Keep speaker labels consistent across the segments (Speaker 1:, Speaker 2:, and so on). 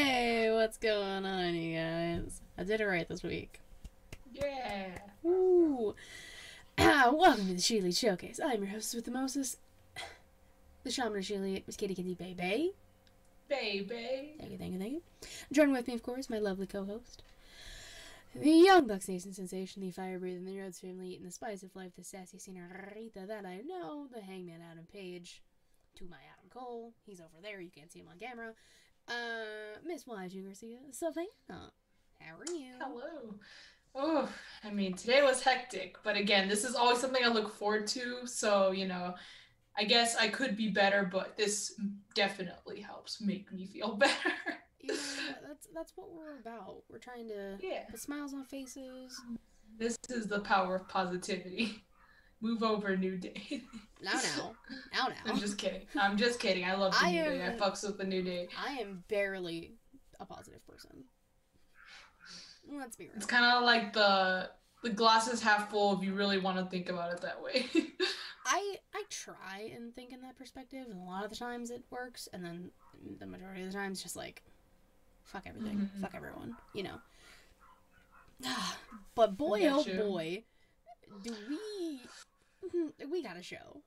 Speaker 1: Hey, what's going on, you guys? I did it right this week.
Speaker 2: Yeah.
Speaker 1: Woo! Welcome to the ShElite Showcase. I'm your host with the Moses, the Shaman of ShElite, Miss Kitty Kitty Baby.
Speaker 2: Baby.
Speaker 1: Thank you, thank you, thank you. Joining with me, of course, my lovely co-host, the Young Bucks Nation sensation, the fire-breathing, the Rhodes family, and the spice of life, the sassy senorita that I know, the Hangman Adam Page, to my Adam Cole. He's over there. You can't see him on camera. Miss YG Garcia, Savannah. How are you?
Speaker 2: Hello. Oh, today was hectic, but again, this is always something I look forward to. So, I guess I could be better, but this definitely helps make me feel better.
Speaker 1: You know what? That's what we're about. We're trying to
Speaker 2: Yeah.
Speaker 1: put smiles on faces.
Speaker 2: This is the power of positivity. Move over, New Day.
Speaker 1: Now.
Speaker 2: I'm just kidding. I'm just kidding. I love the New Day. I fucks with the New Day.
Speaker 1: I am barely a positive person. Let's be real.
Speaker 2: It's kind of like the glass is half full if you really want to think about it that way.
Speaker 1: I try and think in that perspective, and a lot of the times it works, and then the majority of the times just like, fuck everything, fuck everyone, you know. But boy, oh boy, do we got a show.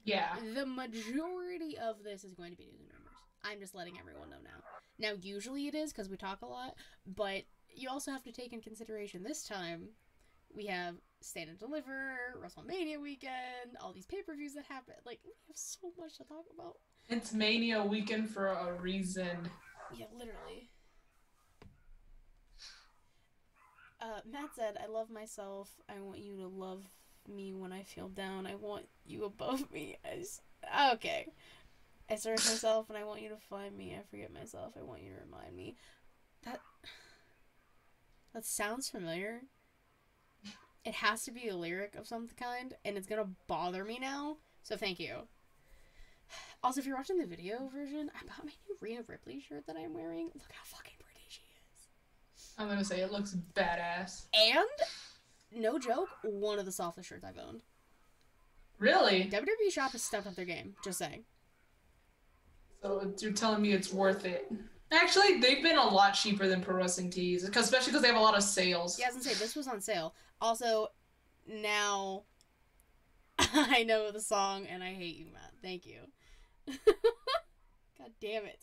Speaker 2: Yeah.
Speaker 1: The majority of this is going to be news and rumors. I'm just letting everyone know now. Now, usually it is because we talk a lot, but you also have to take in consideration this time we have Stand and Deliver, Wrestlemania weekend, all these pay-per-views that happen. Like, we have so much to talk about.
Speaker 2: It's Mania weekend for a reason.
Speaker 1: Yeah, literally. Matt said, I love myself. I want you to love me when I feel down. I want you above me. Okay. I search myself and I want you to find me. I forget myself. I want you to remind me. That sounds familiar. It has to be a lyric of some kind, and it's gonna bother me now, so thank you. Also, if you're watching the video version, I bought my new Rhea Ripley shirt that I'm wearing. Look how fucking pretty she is.
Speaker 2: I'm gonna say, it looks badass.
Speaker 1: And, no joke, one of the softest shirts I've owned.
Speaker 2: Really?
Speaker 1: WWE Shop has stepped up their game, just saying.
Speaker 2: So you're telling me it's worth it. Actually, they've been a lot cheaper than Pro Wrestling Tees, especially because they have a lot of sales.
Speaker 1: Yeah, I was gonna say, this was on sale. Also, now, I know the song, and I hate you, Matt. Thank you. God damn it.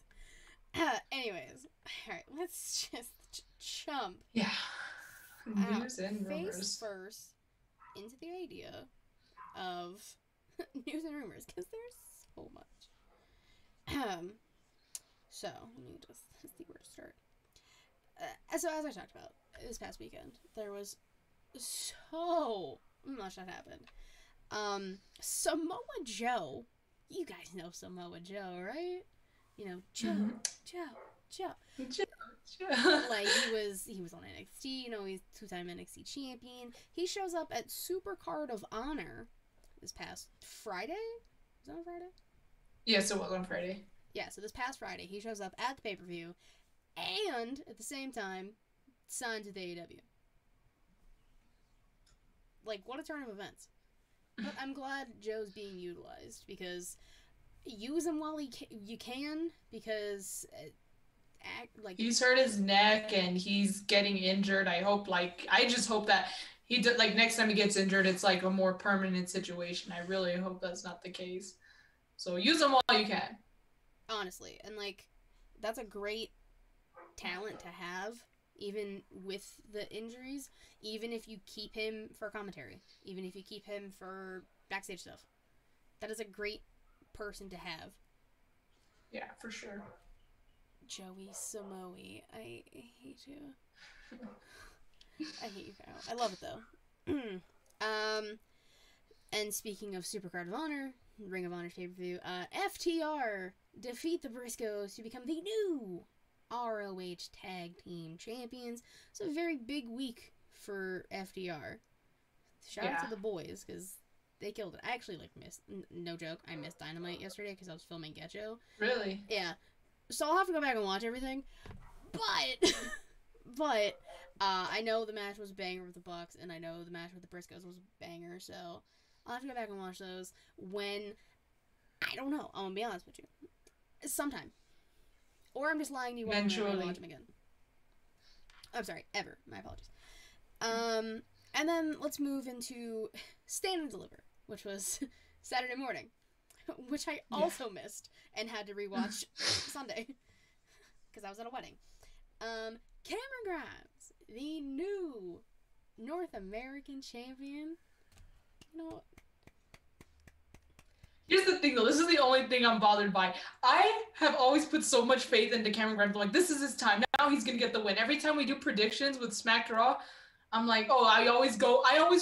Speaker 1: Anyways, alright, let's just jump.
Speaker 2: Yeah. News and rumors.
Speaker 1: Face first into the idea of news and rumors, because there's so much. So, let me just see where to start. So, as I talked about, this past weekend, there was so much that happened. Samoa Joe, you guys know Samoa Joe, right? You know, Joe. Like, he was on NXT, you know, he's two-time NXT champion. He shows up at Supercard of Honor this past Friday? Was that on Friday?
Speaker 2: Yes, it was on Friday.
Speaker 1: Yeah, so this past Friday, he shows up at the pay-per-view, and, at the same time, signed to the AEW. Like, what a turn of events. But I'm glad Joe's being utilized, because use him while you can, because,
Speaker 2: he's hurt his neck, and he's getting injured. I just hope that next time he gets injured, it's, like, a more permanent situation. I really hope that's not the case. So use him while you can.
Speaker 1: Honestly, and like, that's a great talent to have, even with the injuries, even if you keep him for commentary, even if you keep him for backstage stuff. That is a great person to have.
Speaker 2: Yeah, for sure.
Speaker 1: Joey Samoa, I hate you. I hate you, Kyle. I love it, though. And speaking of Supercard of Honor, Ring of Honor's pay-per-view, FTR defeat the Briscoes to become the new ROH Tag Team Champions. So a very big week for FTR. Shout out to the boys, because they killed it. I actually, missed, no joke, I missed Dynamite yesterday because I was filming Getcho.
Speaker 2: Really?
Speaker 1: Yeah. So I'll have to go back and watch everything. But, I know the match was a banger with the Bucks, and I know the match with the Briscoes was a banger, so I'll have to go back and watch those when, I don't know, I'm gonna be honest with you. Sometime. Or I'm just lying to you when I watch them again. I'm sorry, ever. My apologies. And then let's move into Stand and Deliver, which was Saturday morning, which I also missed and had to rewatch Sunday because I was at a wedding. Cameron Grimes, the new North American champion. You know what?
Speaker 2: Here's the thing, though. This is the only thing I'm bothered by. I have always put so much faith into Cameron Grimes. I'm like, this is his time. Now he's going to get the win. Every time we do predictions with Smack Raw, I'm like, oh, I always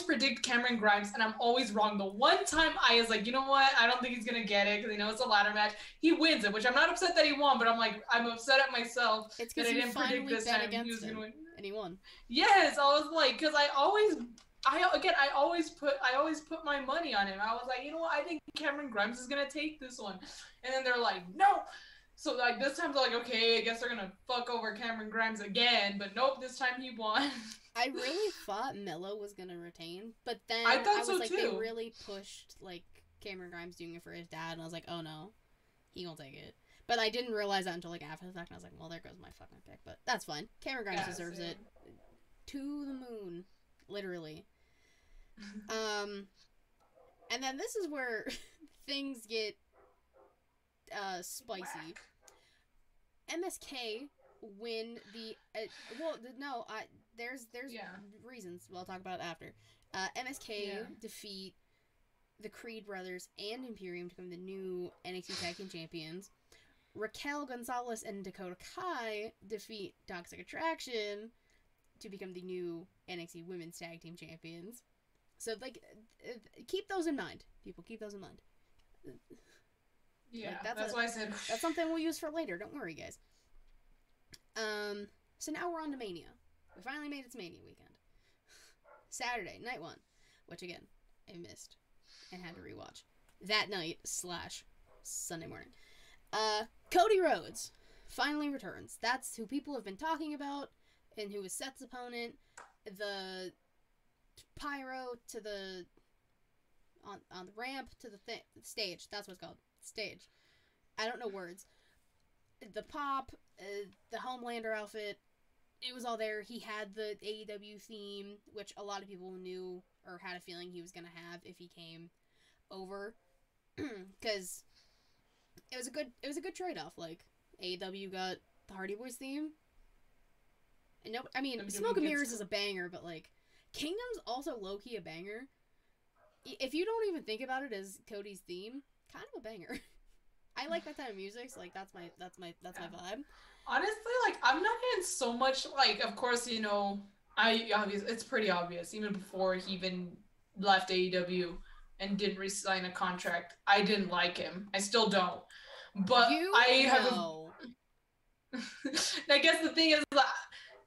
Speaker 2: predict Cameron Grimes, and I'm always wrong. The one time I was like, you know what? I don't think he's going to get it because, it's a ladder match. He wins it, which I'm not upset that he won, but I'm like, I'm upset at myself that I didn't predict this time he was going to win.
Speaker 1: And he won.
Speaker 2: Yes, I was like, because I always put my money on him. I was like, you know what? I think Cameron Grimes is going to take this one. And then they're like, no. So, like, this time they're like, okay, I guess they're going to fuck over Cameron Grimes again. But nope, this time he won.
Speaker 1: I really thought Melo was going to retain. But then
Speaker 2: I was
Speaker 1: like,
Speaker 2: too.
Speaker 1: They really pushed, like, Cameron Grimes doing it for his dad. And I was like, oh, no. He gonna take it. But I didn't realize that until, like, after the fact. And I was like, well, there goes my fucking pick. But that's fine. Cameron Grimes deserves it. To the moon. Literally. And then this is where things get spicy. MSK win the there's reasons. I'll talk about it after. MSK defeat the Creed brothers and Imperium to become the new NXT Tag Team Champions. Raquel Gonzalez and Dakota Kai defeat Toxic Attraction to become the new NXT Women's Tag Team Champions. So, like, keep those in mind. People, keep those in mind.
Speaker 2: Yeah, like, that's why I said...
Speaker 1: That's something we'll use for later. Don't worry, guys. So now we're on to Mania. We finally made it to Mania weekend. Saturday, night one. Which, again, I missed and had to rewatch. That night / Sunday morning. Cody Rhodes finally returns. That's who people have been talking about and who was Seth's opponent. The pyro to the on the ramp to the stage. That's what it's called. Stage. I don't know words. The pop, the Homelander outfit, it was all there. He had the AEW theme, which a lot of people knew or had a feeling he was gonna have if he came over, because it was a good trade off. Like, AEW got the Hardy Boys theme, and no, I mean, Smoke and Mirrors is a banger, but like, Kingdom's also low key a banger. If you don't even think about it as Cody's theme, kind of a banger. I like that type of music, so like that's my vibe.
Speaker 2: Honestly, like, I'm not in so much, like, of course, it's pretty obvious even before he even left AEW and didn't re-sign a contract. I didn't like him. I still don't. But I guess the thing is that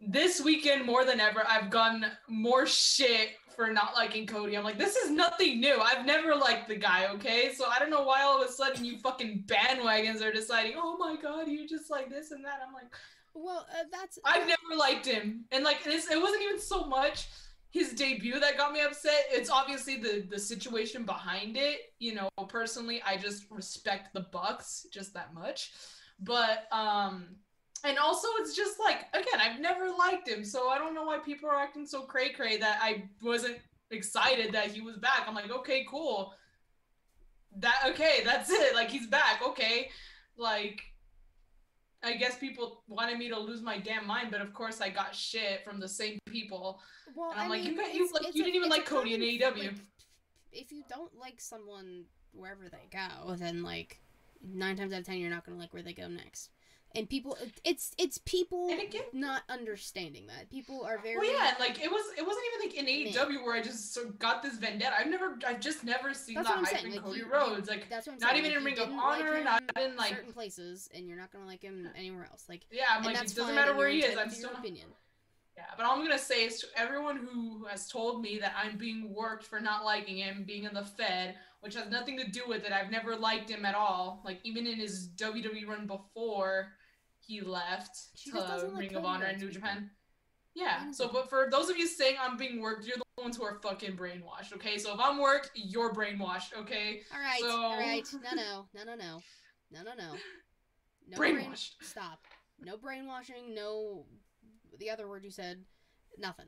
Speaker 2: this weekend, more than ever, I've gotten more shit for not liking Cody. I'm like, this is nothing new. I've never liked the guy, okay? So I don't know why all of a sudden you fucking bandwagons are deciding, oh my god, you just like this and that. I'm like,
Speaker 1: well,
Speaker 2: I've never liked him. And like, it wasn't even so much his debut that got me upset. It's obviously the situation behind it. Personally, I just respect the Bucks just that much. But, and also, it's just like, again, I've never liked him, so I don't know why people are acting so cray-cray that I wasn't excited that he was back. I'm like, okay, cool. That's it. Like, he's back. Okay. Like, I guess people wanted me to lose my damn mind, but of course I got shit from the same people. Well, and I'm like, you didn't even like Cody in AEW.
Speaker 1: Like, if you don't like someone wherever they go, then, like, 9 times out of 10, you're not going to like where they go next. And people, it's people not understanding that. People are very...
Speaker 2: Well, yeah, like, it wasn't even, like, in AEW where I just got this vendetta. I've just never seen that hype in Cody Rhodes. Like,
Speaker 1: that's what I'm
Speaker 2: not
Speaker 1: saying.
Speaker 2: even in Ring of Honor, not in, like...
Speaker 1: certain places, and you're not gonna like him anywhere else. Like,
Speaker 2: yeah, I'm like, it doesn't matter where he is, I'm still...
Speaker 1: opinion.
Speaker 2: Yeah, but all I'm gonna say is to everyone who has told me that I'm being worked for not liking him, being in the Fed, which has nothing to do with it. I've never liked him at all. Like, even in his WWE run before... he left to Ring of Honor and New Japan. Yeah, so, but for those of you saying I'm being worked, you're the ones who are fucking brainwashed, okay? So if I'm worked, you're brainwashed, okay?
Speaker 1: Alright. No. No brainwashed.
Speaker 2: Stop.
Speaker 1: No brainwashing, no the other word you said, nothing.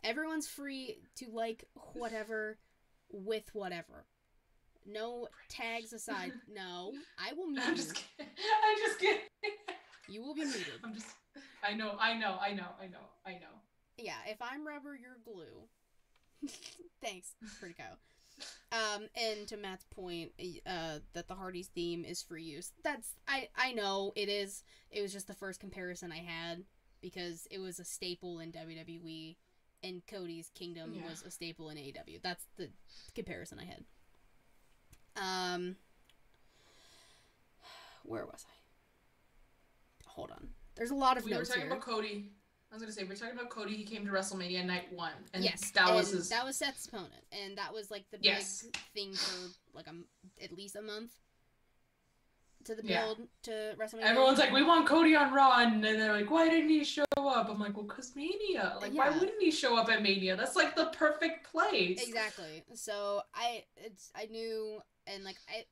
Speaker 1: Everyone's free to like whatever with whatever. No tags aside. No, I will mute
Speaker 2: I'm
Speaker 1: you.
Speaker 2: just kidding. I'm just kidding.
Speaker 1: You will be muted.
Speaker 2: I know.
Speaker 1: Yeah, if I'm rubber, you're glue. Thanks, pretty cow. And to Matt's point, that the Hardys theme is for use. I know it is. It was just the first comparison I had because it was a staple in WWE, and Cody's Kingdom was a staple in AEW. That's the comparison I had. Where was I? Hold on. There's a lot of notes here.
Speaker 2: We were talking about Cody. I was gonna say, we're talking about Cody. He came to WrestleMania Night 1. And
Speaker 1: yes,
Speaker 2: that was
Speaker 1: Seth's opponent. And that was, like, the big thing for, like, at least a month to the build to WrestleMania.
Speaker 2: Everyone's like, we want Cody on Raw. And they're like, why didn't he show up? I'm like, well, because Mania. Like, why wouldn't he show up at Mania? That's, like, the perfect place.
Speaker 1: Exactly. So, I knew, and, like, I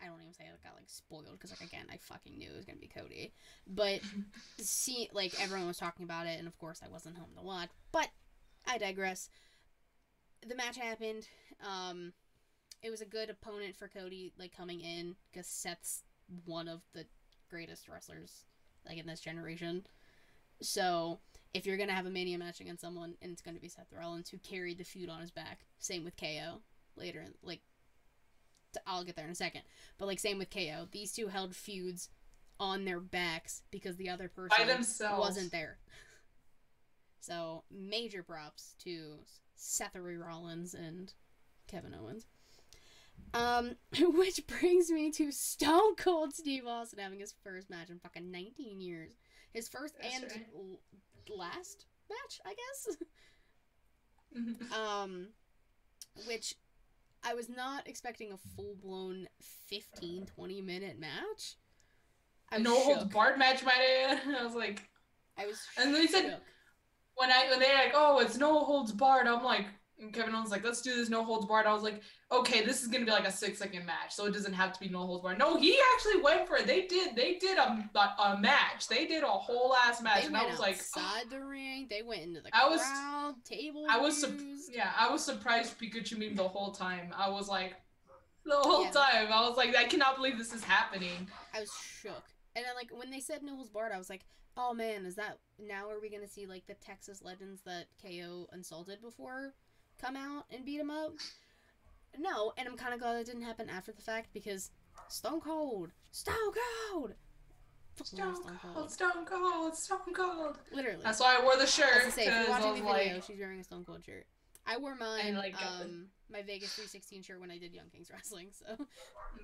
Speaker 1: don't even say I got, like, spoiled, because, like, again, I fucking knew it was gonna be Cody. But, everyone was talking about it, and, of course, I wasn't home to watch. But, I digress. The match happened. It was a good opponent for Cody, like, coming in, because Seth's one of the greatest wrestlers, like, in this generation. So, if you're gonna have a Mania match against someone, and it's gonna be Seth Rollins, who carried the feud on his back. Same with KO. Later, I'll get there in a second. But, like, same with KO. These two held feuds on their backs because the other person
Speaker 2: by themselves
Speaker 1: wasn't there. So, major props to Seth Rollins and Kevin Owens. Which brings me to Stone Cold Steve Austin having his first match in fucking 19 years. His first last match, I guess? Which I was not expecting a full-blown 15-20 minute match.
Speaker 2: No holds barred match, my dad. I was like, and they said when they're like, oh, it's no holds barred. I'm like, and Kevin Owens like, let's do this no holds barred. I was like, okay, this is gonna be like a 6-second match, so it doesn't have to be no holds barred. No, he actually went for it. They did a match. They did a whole ass match, and I was like,
Speaker 1: outside the ring. They went into the crowd. I was
Speaker 2: surprised Pikachu memed the whole time. I was like, the whole time. I was like, I cannot believe this is happening.
Speaker 1: I was shook. And then, like, when they said no holds barred, I was like, oh man, is that now? Are we gonna see, like, the Texas legends that KO insulted before come out and beat him up? No, and I'm kind of glad it didn't happen after the fact, because Stone Cold. Literally.
Speaker 2: That's why I wore the shirt.
Speaker 1: If you're watching the video, she's wearing a Stone Cold shirt. I wore mine, my Vegas 316 shirt when I did Young Kings Wrestling, so.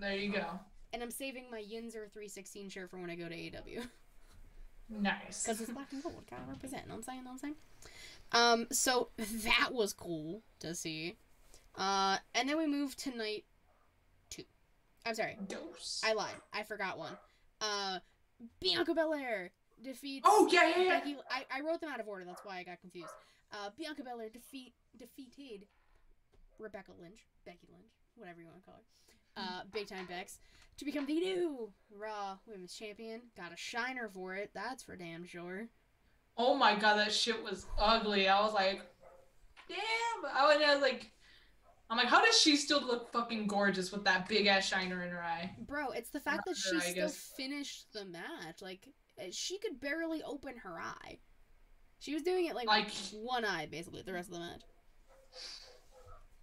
Speaker 2: There you go.
Speaker 1: And I'm saving my Yinzer 316 shirt for when I go to AEW.
Speaker 2: Nice.
Speaker 1: Because it's black and gold. Gotta represent. Know what I'm saying? So that was cool to see. And then we moved to night 2. I'm sorry.
Speaker 2: Dose.
Speaker 1: I lied. I forgot one. Bianca Belair defeats...
Speaker 2: Oh, yeah.
Speaker 1: Becky... I wrote them out of order. That's why I got confused. Bianca Belair defeated Rebecca Lynch. Becky Lynch. Whatever you want to call her. Big Time Bex. To become the new Raw Women's Champion. Got a shiner for it. That's for damn sure.
Speaker 2: Oh my god, that shit was ugly. I was like, damn. I was like... I'm like, how does she still look fucking gorgeous with that big ass shiner in her eye?
Speaker 1: Bro, it's the fact that she still finished the match. Like, she could barely open her eye. She was doing it like one eye, basically, the rest of the match.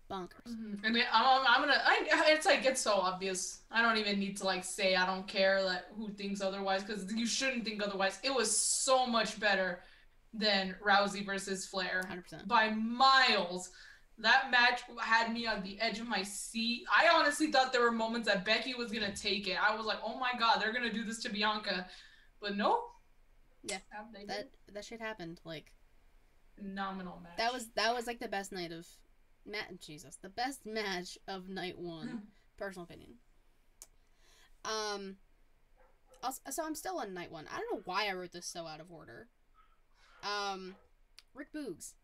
Speaker 1: Bonkers.
Speaker 2: Mm-hmm. I mean, it's so obvious. I don't even need to, like, say I don't care who thinks otherwise, because you shouldn't think otherwise. It was so much better than Rousey versus Flair.
Speaker 1: 100%.
Speaker 2: By miles. That match had me on the edge of my seat. I honestly thought there were moments that Becky was going to take it. I was like, oh my god, they're going to do this to Bianca. But no.
Speaker 1: Yeah, that shit happened. Like,
Speaker 2: phenomenal match.
Speaker 1: That was like the best night of... the best match of night 1. Personal opinion. So I'm still on night 1. I don't know why I wrote this so out of order. Rick Boogs.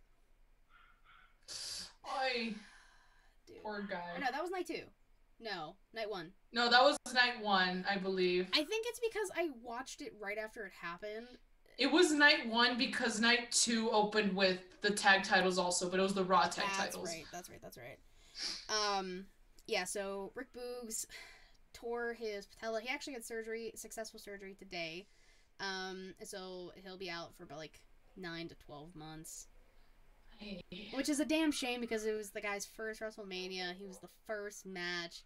Speaker 2: Dude. Poor guy.
Speaker 1: No, that was night 2. No, night 1.
Speaker 2: No, that was night 1, I believe.
Speaker 1: I think it's because I watched it right after it happened.
Speaker 2: It was night 1 because night 2 opened with the tag titles also, but it was the Raw tag titles.
Speaker 1: That's right. Yeah, so Rick Boogs tore his patella. He actually had successful surgery today. So he'll be out for about like 9 to 12 months.
Speaker 2: Hey.
Speaker 1: Which is a damn shame because it was the guy's first WrestleMania. He was the first match,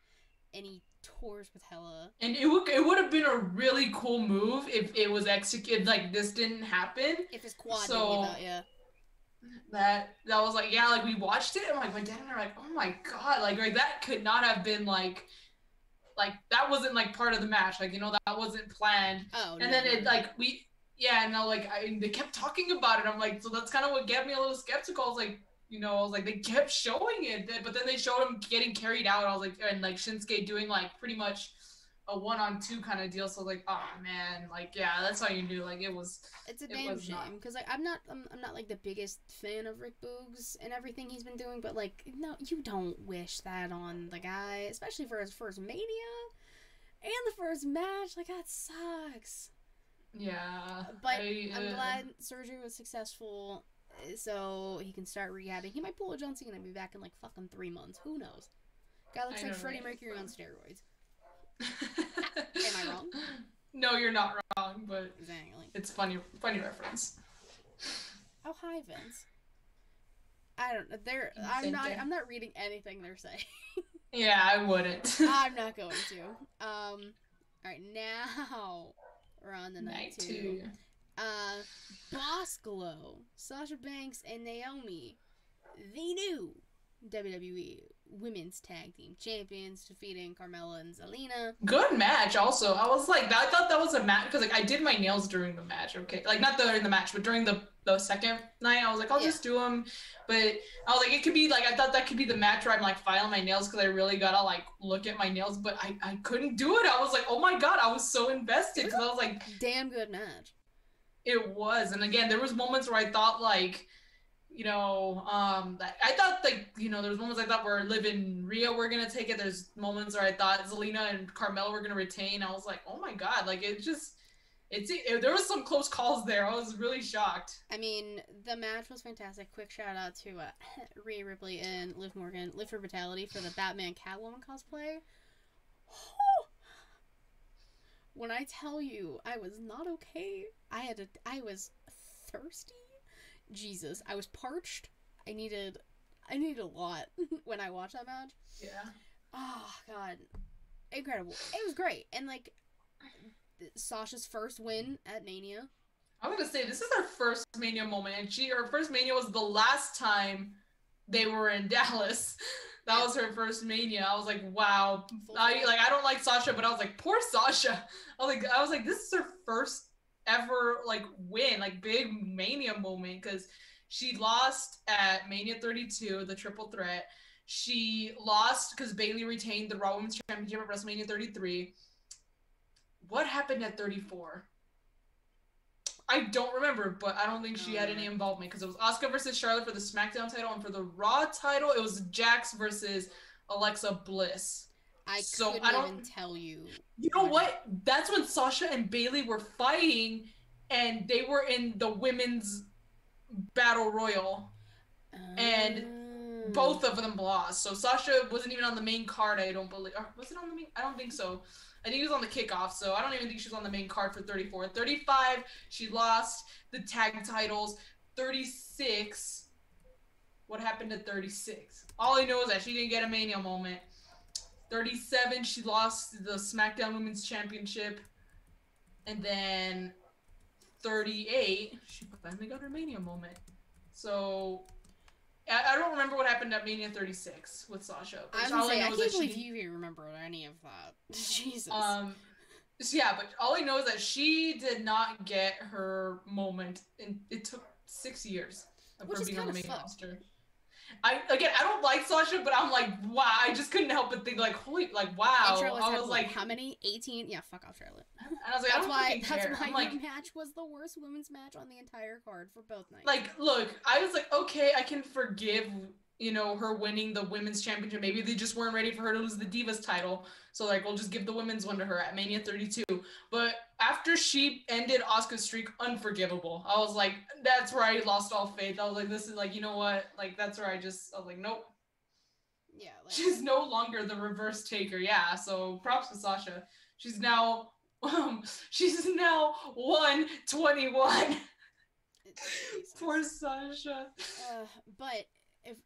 Speaker 1: and he tore his patella.
Speaker 2: And it would have been a really cool move if it was executed, like, this didn't happen.
Speaker 1: If his quad didn't give out, yeah.
Speaker 2: That was like, yeah, like, we watched it, and like, my dad and I were like, oh my god, like that could not have been like, that wasn't, like, part of the match, like, you know, that wasn't planned.
Speaker 1: Oh,
Speaker 2: and then it, like, they kept talking about it. I'm like, so that's kind of what got me a little skeptical. I was like, you know, I was like, they kept showing it, but then they showed him getting carried out. I was like, and like Shinsuke doing like pretty much a 1-on-2 kind of deal. So I was like, oh man, like, yeah, that's how you knew. Like,
Speaker 1: it's a damn shame because like I'm not like the biggest fan of Rick Boogs and everything he's been doing, but like, no, you don't wish that on the guy, especially for his first Mania and the first match. Like, that sucks.
Speaker 2: Yeah,
Speaker 1: but I'm glad surgery was successful, so he can start rehabbing. He might pull a John Cena and be back in like fucking 3 months. Who knows? Guy looks like Freddie Mercury on steroids. Am I wrong?
Speaker 2: No, you're not wrong, but
Speaker 1: exactly.
Speaker 2: It's funny reference.
Speaker 1: Oh, hi, Vince. I don't. I'm not reading anything they're saying.
Speaker 2: Yeah, I wouldn't.
Speaker 1: I'm not going to. All right, now. We're on the night 2. Boss Glow, Sasha Banks and Naomi, the new WWE Women's Tag Team Champions, defeating Carmilla and Zelina.
Speaker 2: Good match, also. I was like, I thought that was a match, because like I did my nails during the match, okay? Like, not during the match, but during the second night, I was like, I'll just do them. But I was like, it could be, like, I thought that could be the match where I'm, like, filing my nails, because I really gotta, like, look at my nails, but I couldn't do it. I was like, oh my god, I was so invested, because I was like...
Speaker 1: Damn good match.
Speaker 2: It was. And again, there was moments where I thought, like, you know, I thought, like, you know, there was moments I thought where Liv and Rhea were gonna take it. There's moments where I thought Zelina and Carmella were gonna retain. I was like, oh my god, like, there was some close calls there. I was really shocked.
Speaker 1: I mean, the match was fantastic. Quick shout out to Rhea Ripley and Liv Morgan, Live for Vitality, for the Batman Catwoman cosplay. When I tell you I was not okay, I was thirsty. Jesus, I was parched. I needed a lot when I watched that match.
Speaker 2: Yeah.
Speaker 1: Oh god, incredible! It was great, and like Sasha's first win at Mania.
Speaker 2: I'm gonna say this is her first Mania moment, and her first Mania was the last time they were in Dallas. That was her first Mania. I was like, wow. I don't like Sasha, but I was like, poor Sasha. I was like, this is her first ever like win, like big Mania moment, because she lost at Mania 32, the triple threat. She lost because Bayley retained the Raw Women's Championship at WrestleMania 33. What happened at 34? I don't remember, but I don't think she had any involvement, because it was Asuka versus Charlotte for the SmackDown title, and for the Raw title, it was Jax versus Alexa Bliss.
Speaker 1: I couldn't even tell you.
Speaker 2: You know what? That's when Sasha and Bayley were fighting, and they were in the women's battle royal, and both of them lost. So Sasha wasn't even on the main card, I don't believe. Or was it on the main? I don't think so. I think he was on the kickoff, so I don't even think she was on the main card for 34. 35, she lost the tag titles. 36, what happened at 36? All I know is that she didn't get a Mania moment. 37, she lost the SmackDown Women's Championship. And then 38, she finally got her Mania moment. So... I don't remember what happened at Mania 36 with Sasha.
Speaker 1: I can't believe you even remember any of that. Jesus.
Speaker 2: Yeah, but all I know is that she did not get her moment, and it took 6 years of her being on the main roster. I don't like Sasha, but I'm like, wow, I just couldn't help but think, like, holy, like, wow. I was like,
Speaker 1: how many? 18? Yeah, fuck off, Charlotte.
Speaker 2: And I was like, that's why
Speaker 1: your match was the worst women's match on the entire card for both nights.
Speaker 2: Like, look, I was like, okay, I can forgive, her winning the women's championship. Maybe they just weren't ready for her to lose the Divas title. So, like, we'll just give the women's one to her at Mania 32. But after she ended Asuka's streak, unforgivable. I was like, that's where I lost all faith. I was like, this is, like, you know what? Like, that's where I was like, nope.
Speaker 1: Yeah. Like,
Speaker 2: she's no longer the reverse taker. Yeah, so props to Sasha. She's now 121. Poor Sasha.
Speaker 1: But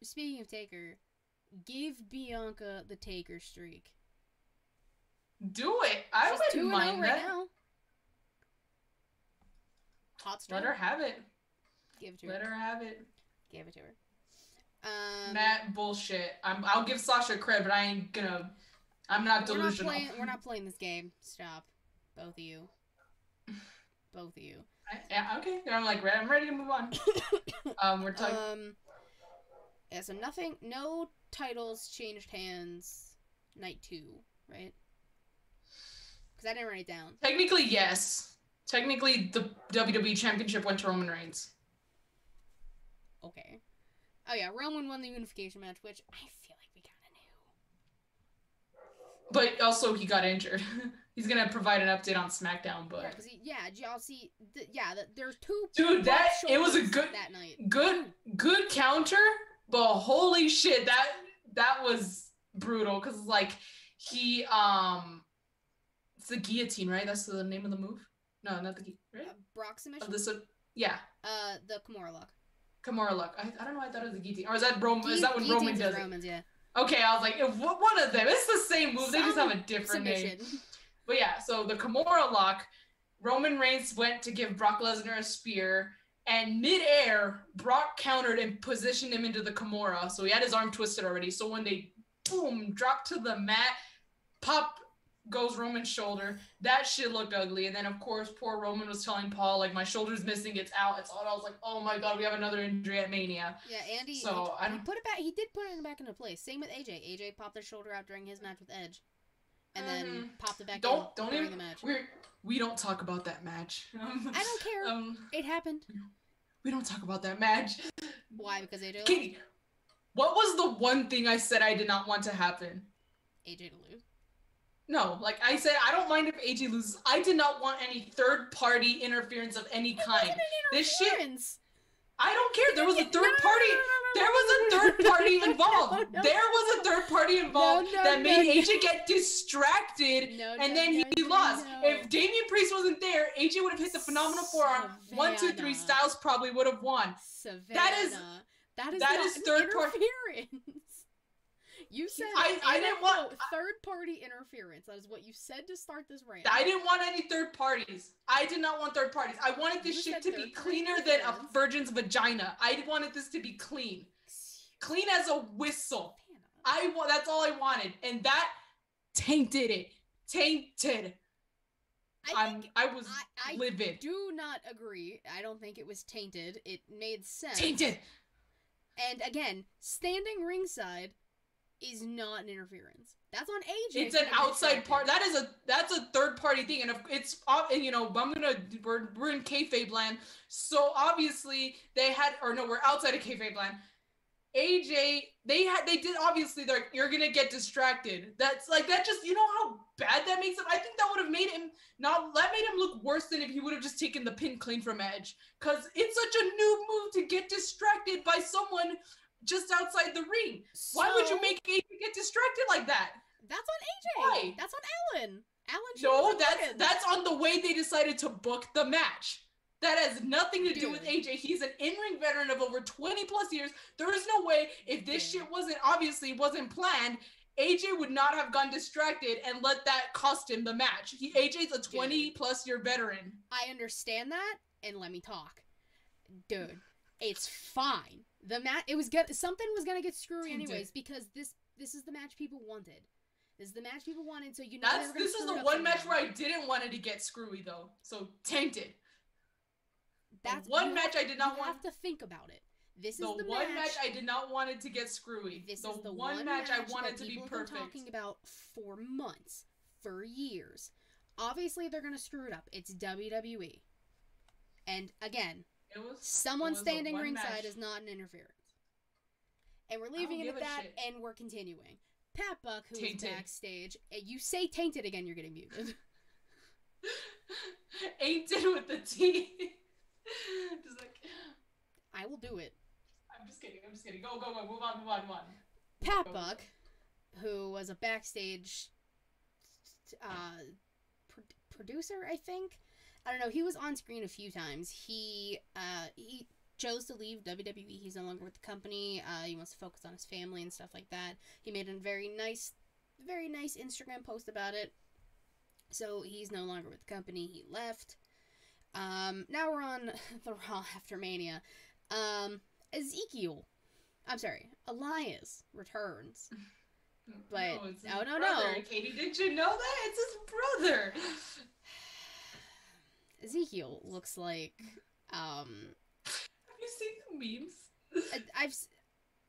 Speaker 1: speaking of Taker, give Bianca the Taker streak.
Speaker 2: Do it. I wouldn't mind that. Right now.
Speaker 1: Hot streak.
Speaker 2: Let her have it.
Speaker 1: Give it to her.
Speaker 2: Let her have it.
Speaker 1: Give it to her.
Speaker 2: Matt, bullshit. I'll give Sasha credit, but I'm not delusional.
Speaker 1: We're not playing this game. Stop. Both of you. Both of you.
Speaker 2: Yeah, okay. I'm ready to move on. We're talking.
Speaker 1: Yeah, so no titles changed hands night 2, right? Because I didn't write it down.
Speaker 2: Technically, yes. Technically, the WWE Championship went to Roman Reigns.
Speaker 1: Okay. Oh yeah, Roman won the unification match, which I feel like we kind of knew.
Speaker 2: But also, he got injured. He's gonna provide an update on SmackDown, but
Speaker 1: did y'all see? There's two.
Speaker 2: Dude, it was a good that night. Good counter, but holy shit, that was brutal. Cause like he it's the guillotine, right? That's the name of the move. No, not the guillotine. Right?
Speaker 1: Brock submission.
Speaker 2: Yeah.
Speaker 1: The Kimura lock.
Speaker 2: Kimura lock. I don't know. I thought it was the guillotine. Or is that Roman? Is that when Roman does
Speaker 1: Romans,
Speaker 2: it?
Speaker 1: Yeah.
Speaker 2: Okay, I was like, one of them. It's the same move. They just have a different name. But yeah, so the Kimura lock, Roman Reigns went to give Brock Lesnar a spear, and mid-air, Brock countered and positioned him into the Kimura. So he had his arm twisted already. So when they, boom, dropped to the mat, pop goes Roman's shoulder. That shit looked ugly. And then, of course, poor Roman was telling Paul, like, my shoulder's missing, it's out, it's out. I was like, oh my god, we have another injury at Mania.
Speaker 1: Yeah, Andy,
Speaker 2: so,
Speaker 1: he put it back. He did put it back into place. Same with AJ. AJ popped his shoulder out during his match with Edge. And then popped it back during the match.
Speaker 2: We don't talk about that match.
Speaker 1: I don't care. It happened.
Speaker 2: We don't talk about that match.
Speaker 1: Why? Because AJ lost?
Speaker 2: Katie, what was the one thing I said I did not want to happen?
Speaker 1: AJ to lose.
Speaker 2: No, like I said, I don't mind if AJ loses. I did not want any third-party interference of any kind. This shit. I don't care. There was a third party. There was a third party involved. There was a third party involved that made AJ get distracted, and then he lost. If Damian Priest wasn't there, AJ would have hit the phenomenal forearm. 1, 2, 3. Styles probably would have won. That is third party interference.
Speaker 1: You said
Speaker 2: I didn't want
Speaker 1: third-party interference. That is what you said to start this rant.
Speaker 2: I didn't want any third parties. I did not want third parties. I wanted this shit to be cleaner than a virgin's vagina. I wanted this to be clean. Clean as a whistle. That's all I wanted. And that tainted it. Tainted. I was livid.
Speaker 1: I do not agree. I don't think it was tainted. It made sense.
Speaker 2: Tainted.
Speaker 1: And again, standing ringside is not an interference. That's on AJ.
Speaker 2: It's an outside part. That's a third party thing, and it's and we're in kayfabe land, so obviously we're outside of kayfabe land. AJ, they did obviously. You're gonna get distracted. That's like that. Just how bad that makes him. I think that would have made him look worse than if he would have just taken the pin clean from Edge, because it's such a new move to get distracted by someone just outside the ring. Why would you make AJ get distracted like that?
Speaker 1: That's on AJ.
Speaker 2: Why?
Speaker 1: That's on Alan.
Speaker 2: No, that's on the way they decided to book the match. That has nothing to do with AJ. He's an in-ring veteran of over 20 plus years. There is no way, if this shit wasn't planned, AJ would not have gone distracted and let that cost him the match. AJ's a 20 plus year veteran.
Speaker 1: I understand that, and let me talk. Dude, it's fine. The match, something was gonna get screwy anyways, because this is the match people wanted. This is the match people wanted, so
Speaker 2: this is the one match where I didn't want it to get screwy though. So tainted.
Speaker 1: That's
Speaker 2: one match I did not want.
Speaker 1: You have to think about it. This is
Speaker 2: the one match I did not want it to get screwy.
Speaker 1: This is the one match I wanted to be perfect. People have been talking about for months, for years. Obviously, they're gonna screw it up. It's WWE, and again, someone standing ringside is not an interference. And we're leaving it at that, and we're continuing. Pat Buck, who is backstage, and you say tainted again, you're getting muted.
Speaker 2: Ainted with the T. Just like...
Speaker 1: I will do it.
Speaker 2: I'm just kidding. Go. Move on.
Speaker 1: Pat Buck, who was a backstage producer, I think. I don't know. He was on screen a few times. He chose to leave WWE. He's no longer with the company. He wants to focus on his family and stuff like that. He made a very nice Instagram post about it. So he's no longer with the company. He left. Now we're on the Raw after Mania. Elias returns. But no.
Speaker 2: Katie, did you know that? It's his brother.
Speaker 1: Ezekiel looks like
Speaker 2: Have you seen the memes?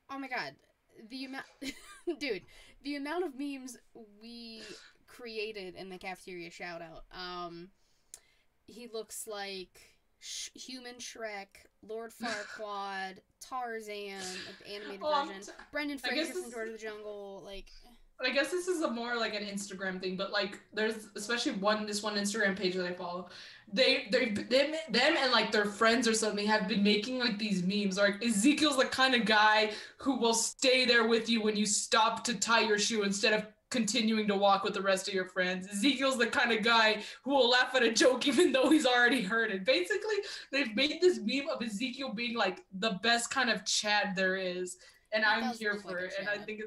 Speaker 1: Oh my god. The amount of memes we created in the cafeteria shout out. He looks like Human Shrek, Lord Farquaad, Tarzan, like the animated version. Brendan Fraser from George of the Jungle, like.
Speaker 2: I guess this is more like an Instagram thing, but like there's especially this one Instagram page that I follow. Them and like their friends or something have been making like these memes. Like Ezekiel's the kind of guy who will stay there with you when you stop to tie your shoe instead of continuing to walk with the rest of your friends. Ezekiel's the kind of guy who will laugh at a joke even though he's already heard it. Basically, they've made this meme of Ezekiel being like the best kind of Chad there is, and I'm here for it. And I think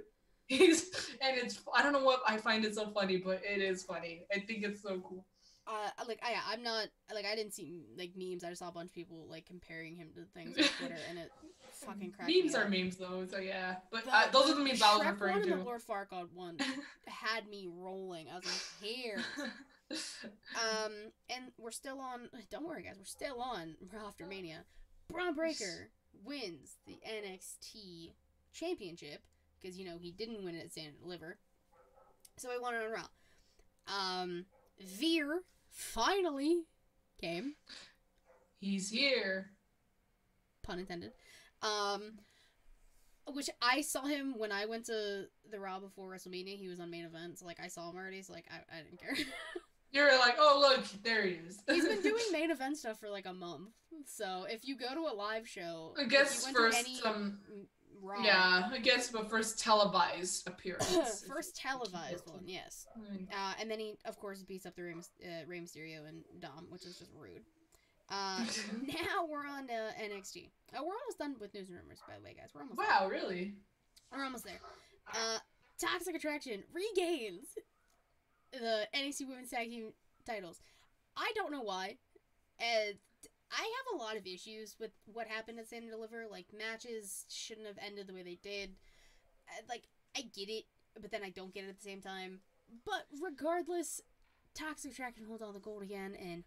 Speaker 2: I don't know what I find it so funny, but it is funny. I think it's so cool.
Speaker 1: I'm not like I didn't see like memes. I just saw a bunch of people like comparing him to things on Twitter, and it fucking cracked me up.
Speaker 2: Memes are memes though, so yeah. But those are the memes I was referring to.
Speaker 1: The Lord Farquaad one had me rolling. I was like, here. And we're still on. Don't worry, guys. We're still on Raw after Mania. Braun Breaker wins the NXT Championship because he didn't win it at Stand and Deliver, so he won it on Raw. Veer finally came.
Speaker 2: He's here.
Speaker 1: Pun intended. Which I saw him when I went to the Raw before WrestleMania. He was on main event, so like I saw him already. So like I didn't care.
Speaker 2: You're like, oh look, there he is.
Speaker 1: He's been doing main event stuff for like a month. So if you go to a live show,
Speaker 2: I guess first Raw, yeah, I guess, but first televised appearance.
Speaker 1: First televised one, yes. And then he, of course, beats up the Rey Mysterio and Dom, which is just rude. Now we're on to NXT. Oh, we're almost done with news and rumors, by the way, guys. We're almost
Speaker 2: there. Really?
Speaker 1: We're almost there. Toxic Attraction regains the NXT Women's Tag Team titles. I don't know why. I have a lot of issues with what happened at Stand and Deliver. Like, matches shouldn't have ended the way they did. Like, I get it, but then I don't get it at the same time. But regardless, Toxic Attraction holds all the gold again, and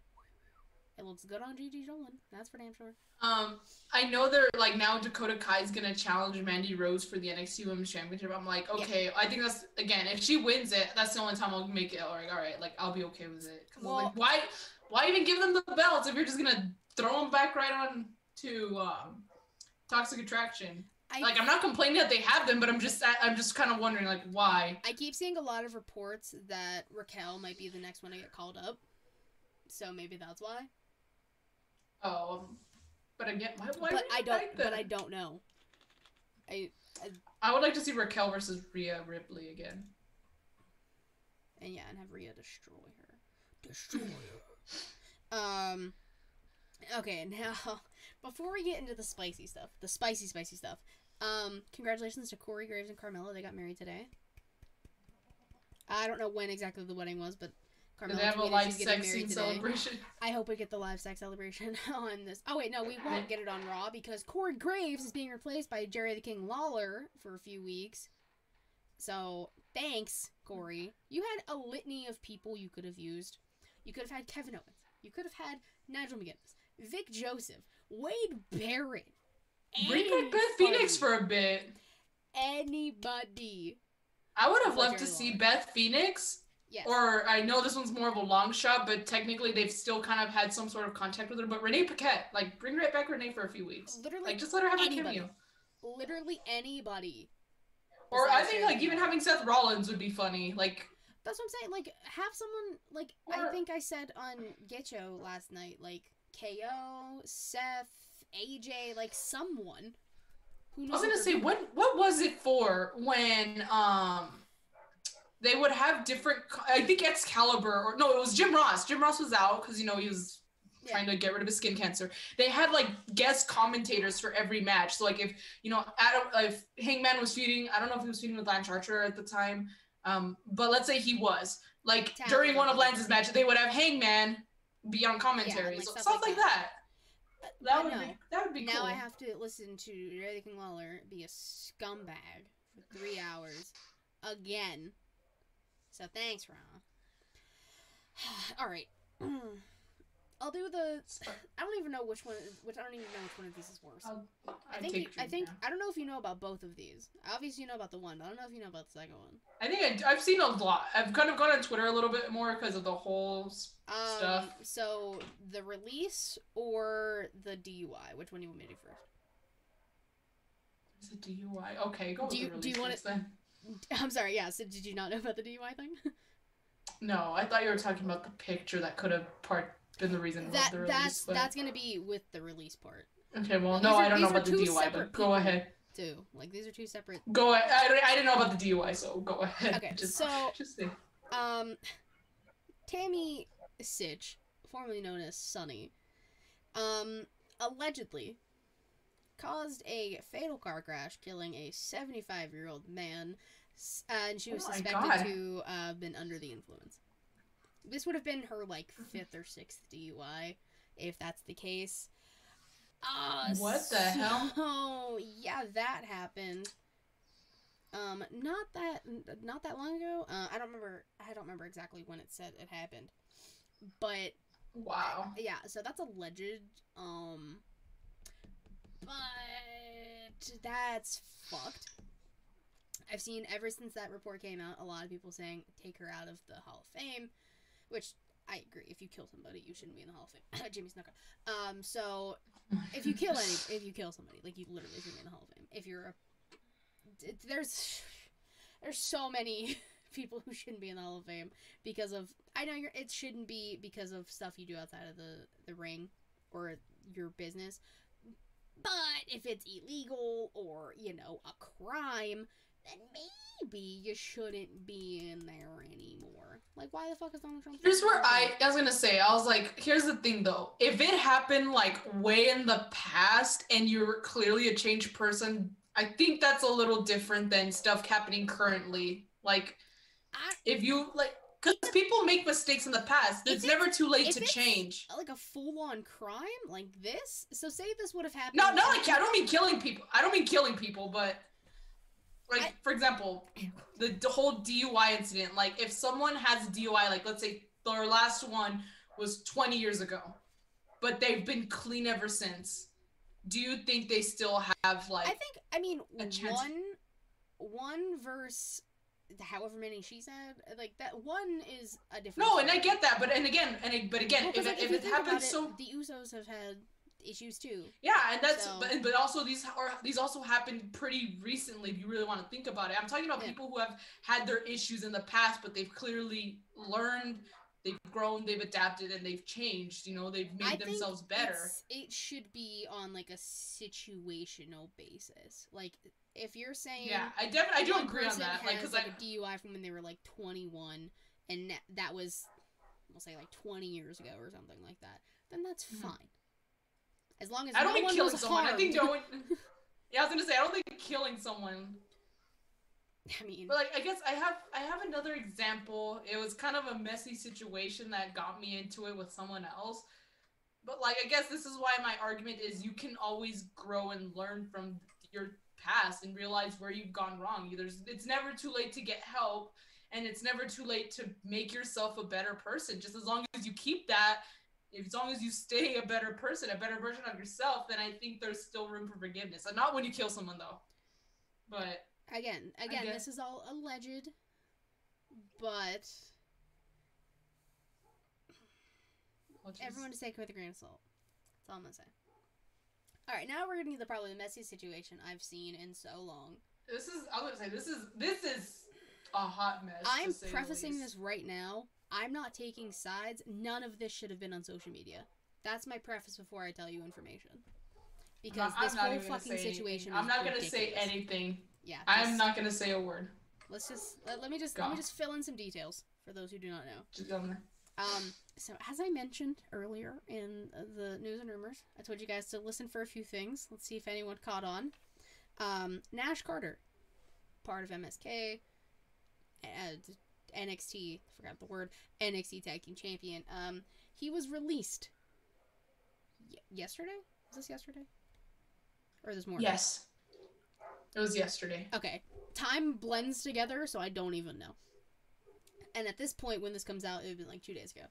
Speaker 1: it looks good on Gigi Dolan. That's for damn sure.
Speaker 2: I know they're, like, now Dakota Kai's gonna challenge Mandy Rose for the NXT Women's Championship. I'm like, okay, yeah. I think that's, again, if she wins it, that's the only time I'll make it, alright, like, I'll be okay with it. Well, like, why even give them the belts if you're just gonna throw them back right on to Toxic Attraction? I'm not complaining that they have them, but I'm just kind of wondering, like, why.
Speaker 1: I keep seeing a lot of reports that Raquel might be the next one to get called up, so maybe that's why.
Speaker 2: Oh, but again, why?
Speaker 1: But I don't know.
Speaker 2: I would like to see Raquel versus Rhea Ripley again.
Speaker 1: And and have Rhea destroy her. Okay, now, before we get into the spicy stuff, congratulations to Corey Graves and Carmilla. They got married today. I don't know when exactly the wedding was, but Carmilla.
Speaker 2: Did they have a live sex scene celebration?
Speaker 1: I hope we get the live sex celebration on this. Oh, wait, no, we won't get it on Raw because Corey Graves is being replaced by Jerry the King Lawler for a few weeks. So, thanks, Corey. You had a litany of people you could have used. You could have had Kevin Owens. You could have had Nigel McGuinness, Vic Joseph, Wade Barrett.
Speaker 2: Bring back Beth Phoenix for a bit.
Speaker 1: Anybody.
Speaker 2: I would have loved to see Beth Phoenix. Yes. Or I know this one's more of a long shot, but technically they've still kind of had some sort of contact with her. But Renee Paquette, like, bring right back Renee for a few weeks.
Speaker 1: Literally,
Speaker 2: like, just let her have a cameo.
Speaker 1: literally anybody.
Speaker 2: Or I think like even having Seth Rollins would be funny. Like
Speaker 1: that's what I'm saying. Like have someone like I think I said on Getcho last night. Like KO, Seth, AJ, like someone. Who knows?
Speaker 2: I was gonna say what was it for when they would have different. I think Excalibur or no, it was Jim Ross. Jim Ross was out because he was trying to get rid of his skin cancer. They had like guest commentators for every match. So like if if Hangman was feuding, I don't know if he was feuding with Lance Archer at the time, but let's say he was like during one of Lance's matches, they would have Hangman be on commentary, so stuff like that. That would be cool.
Speaker 1: Now I have to listen to Jerry King Lawler be a scumbag for 3 hours again. So thanks, Ron. All right. I'll do the. I don't even know which one. I don't even know which one of these is worse. I think. I don't know if you know about both of these. Obviously, you know about the one, but I don't know if you know about the second one.
Speaker 2: I think I've seen a lot. I've kind of gone on Twitter a little bit more because of the whole stuff.
Speaker 1: So the release or the DUI? Which one do you want me to do first?
Speaker 2: It's a DUI. Okay, go with the release. Do you want it then?
Speaker 1: I'm sorry. Yeah. So did you not know about the DUI thing?
Speaker 2: No, I thought you were talking about the picture that could have been the reason of the release.
Speaker 1: That's gonna be with the release part.
Speaker 2: Okay, well, no, I don't know about the DUI, but go ahead.
Speaker 1: Too. Like these are two separate.
Speaker 2: Go ahead. I didn't know about the DUI, so go ahead.
Speaker 1: Okay, just
Speaker 2: think.
Speaker 1: Tammy Sitch, formerly known as Sunny, allegedly caused a fatal car crash, killing a 75-year-old man, and she was suspected to have been under the influence. This would have been her, like, 5th or 6th DUI, if that's the case.
Speaker 2: What the hell?
Speaker 1: Oh, yeah, that happened. Not that long ago. I don't remember exactly when it said it happened. But
Speaker 2: wow.
Speaker 1: Yeah, so that's alleged. But that's fucked. I've seen ever since that report came out, a lot of people saying take her out of the Hall of Fame, which I agree. If you kill somebody, you shouldn't be in the Hall of Fame. Jimmy Snuka. So if you kill somebody, like you literally shouldn't be in the Hall of Fame. If you're there's so many people who shouldn't be in the Hall of Fame because of it shouldn't be because of stuff you do outside of the ring or your business. But if it's illegal or, a crime, then maybe you shouldn't be in there anymore. Like, why the fuck is Donald Trump?
Speaker 2: Here's where I was gonna say, I was like, here's the thing though. If it happened like way in the past and you're clearly a changed person, I think that's a little different than stuff happening currently. Like, if you like, because people make mistakes in the past. It's never too late to change.
Speaker 1: Like a full-on crime like this? So say this would have happened.
Speaker 2: No, like I don't mean killing people, but like for example, the whole DUI incident. Like if someone has a DUI, like let's say their last one was 20 years ago, but they've been clean ever since. Do you think they still have like?
Speaker 1: I mean, one verse. However many she said, like that one is a different.
Speaker 2: No, and I get that, but again, if it happens,
Speaker 1: the Usos have had issues too.
Speaker 2: Yeah, and that's but also these also happened pretty recently. If you really want to think about it, I'm talking about people who have had their issues in the past, but they've clearly learned, they've grown, they've adapted, and they've changed. They've made themselves better.
Speaker 1: It should be on like a situational basis, like. If you're saying
Speaker 2: I do agree on that, like because
Speaker 1: a DUI from when they were like 21, and that was we'll say like 20 years ago or something like that, then that's fine. As long as I don't think killing someone.
Speaker 2: I think no one. Yeah, I was gonna say I don't think killing someone.
Speaker 1: I mean,
Speaker 2: but like I guess I have another example. It was kind of a messy situation that got me into it with someone else. But like I guess this is why my argument is you can always grow and learn from your past and realize where you've gone wrong. It's never too late to get help, and it's never too late to make yourself a better person. Just as long as you keep that, as long as you stay a better person, a better version of yourself, then I think there's still room for forgiveness. And not when you kill someone though. But
Speaker 1: again, this is all alleged, but everyone just take it with a grain of salt. That's all I'm gonna say. All right, now we're getting to probably the messiest situation I've seen in so long.
Speaker 2: This is a hot mess.
Speaker 1: I'm prefacing this right now. I'm not taking sides. None of this should have been on social media. That's my preface before I tell you information. Because this whole fucking situation is
Speaker 2: I'm not going to say anything. Yeah. I'm not going to say a word.
Speaker 1: Let me just fill in some details for those who do not know.
Speaker 2: Just go there.
Speaker 1: So as I mentioned earlier in the news and rumors, I told you guys to listen for a few things. Let's see if anyone caught on. Nash Carter, part of MSK, NXT, I forgot the word, NXT Tag Team Champion. He was released yesterday? Was this yesterday? Or this morning?
Speaker 2: Yes. It was yesterday.
Speaker 1: Okay. Time blends together, so I don't even know. And at this point, when this comes out, it would have been like 2 days ago.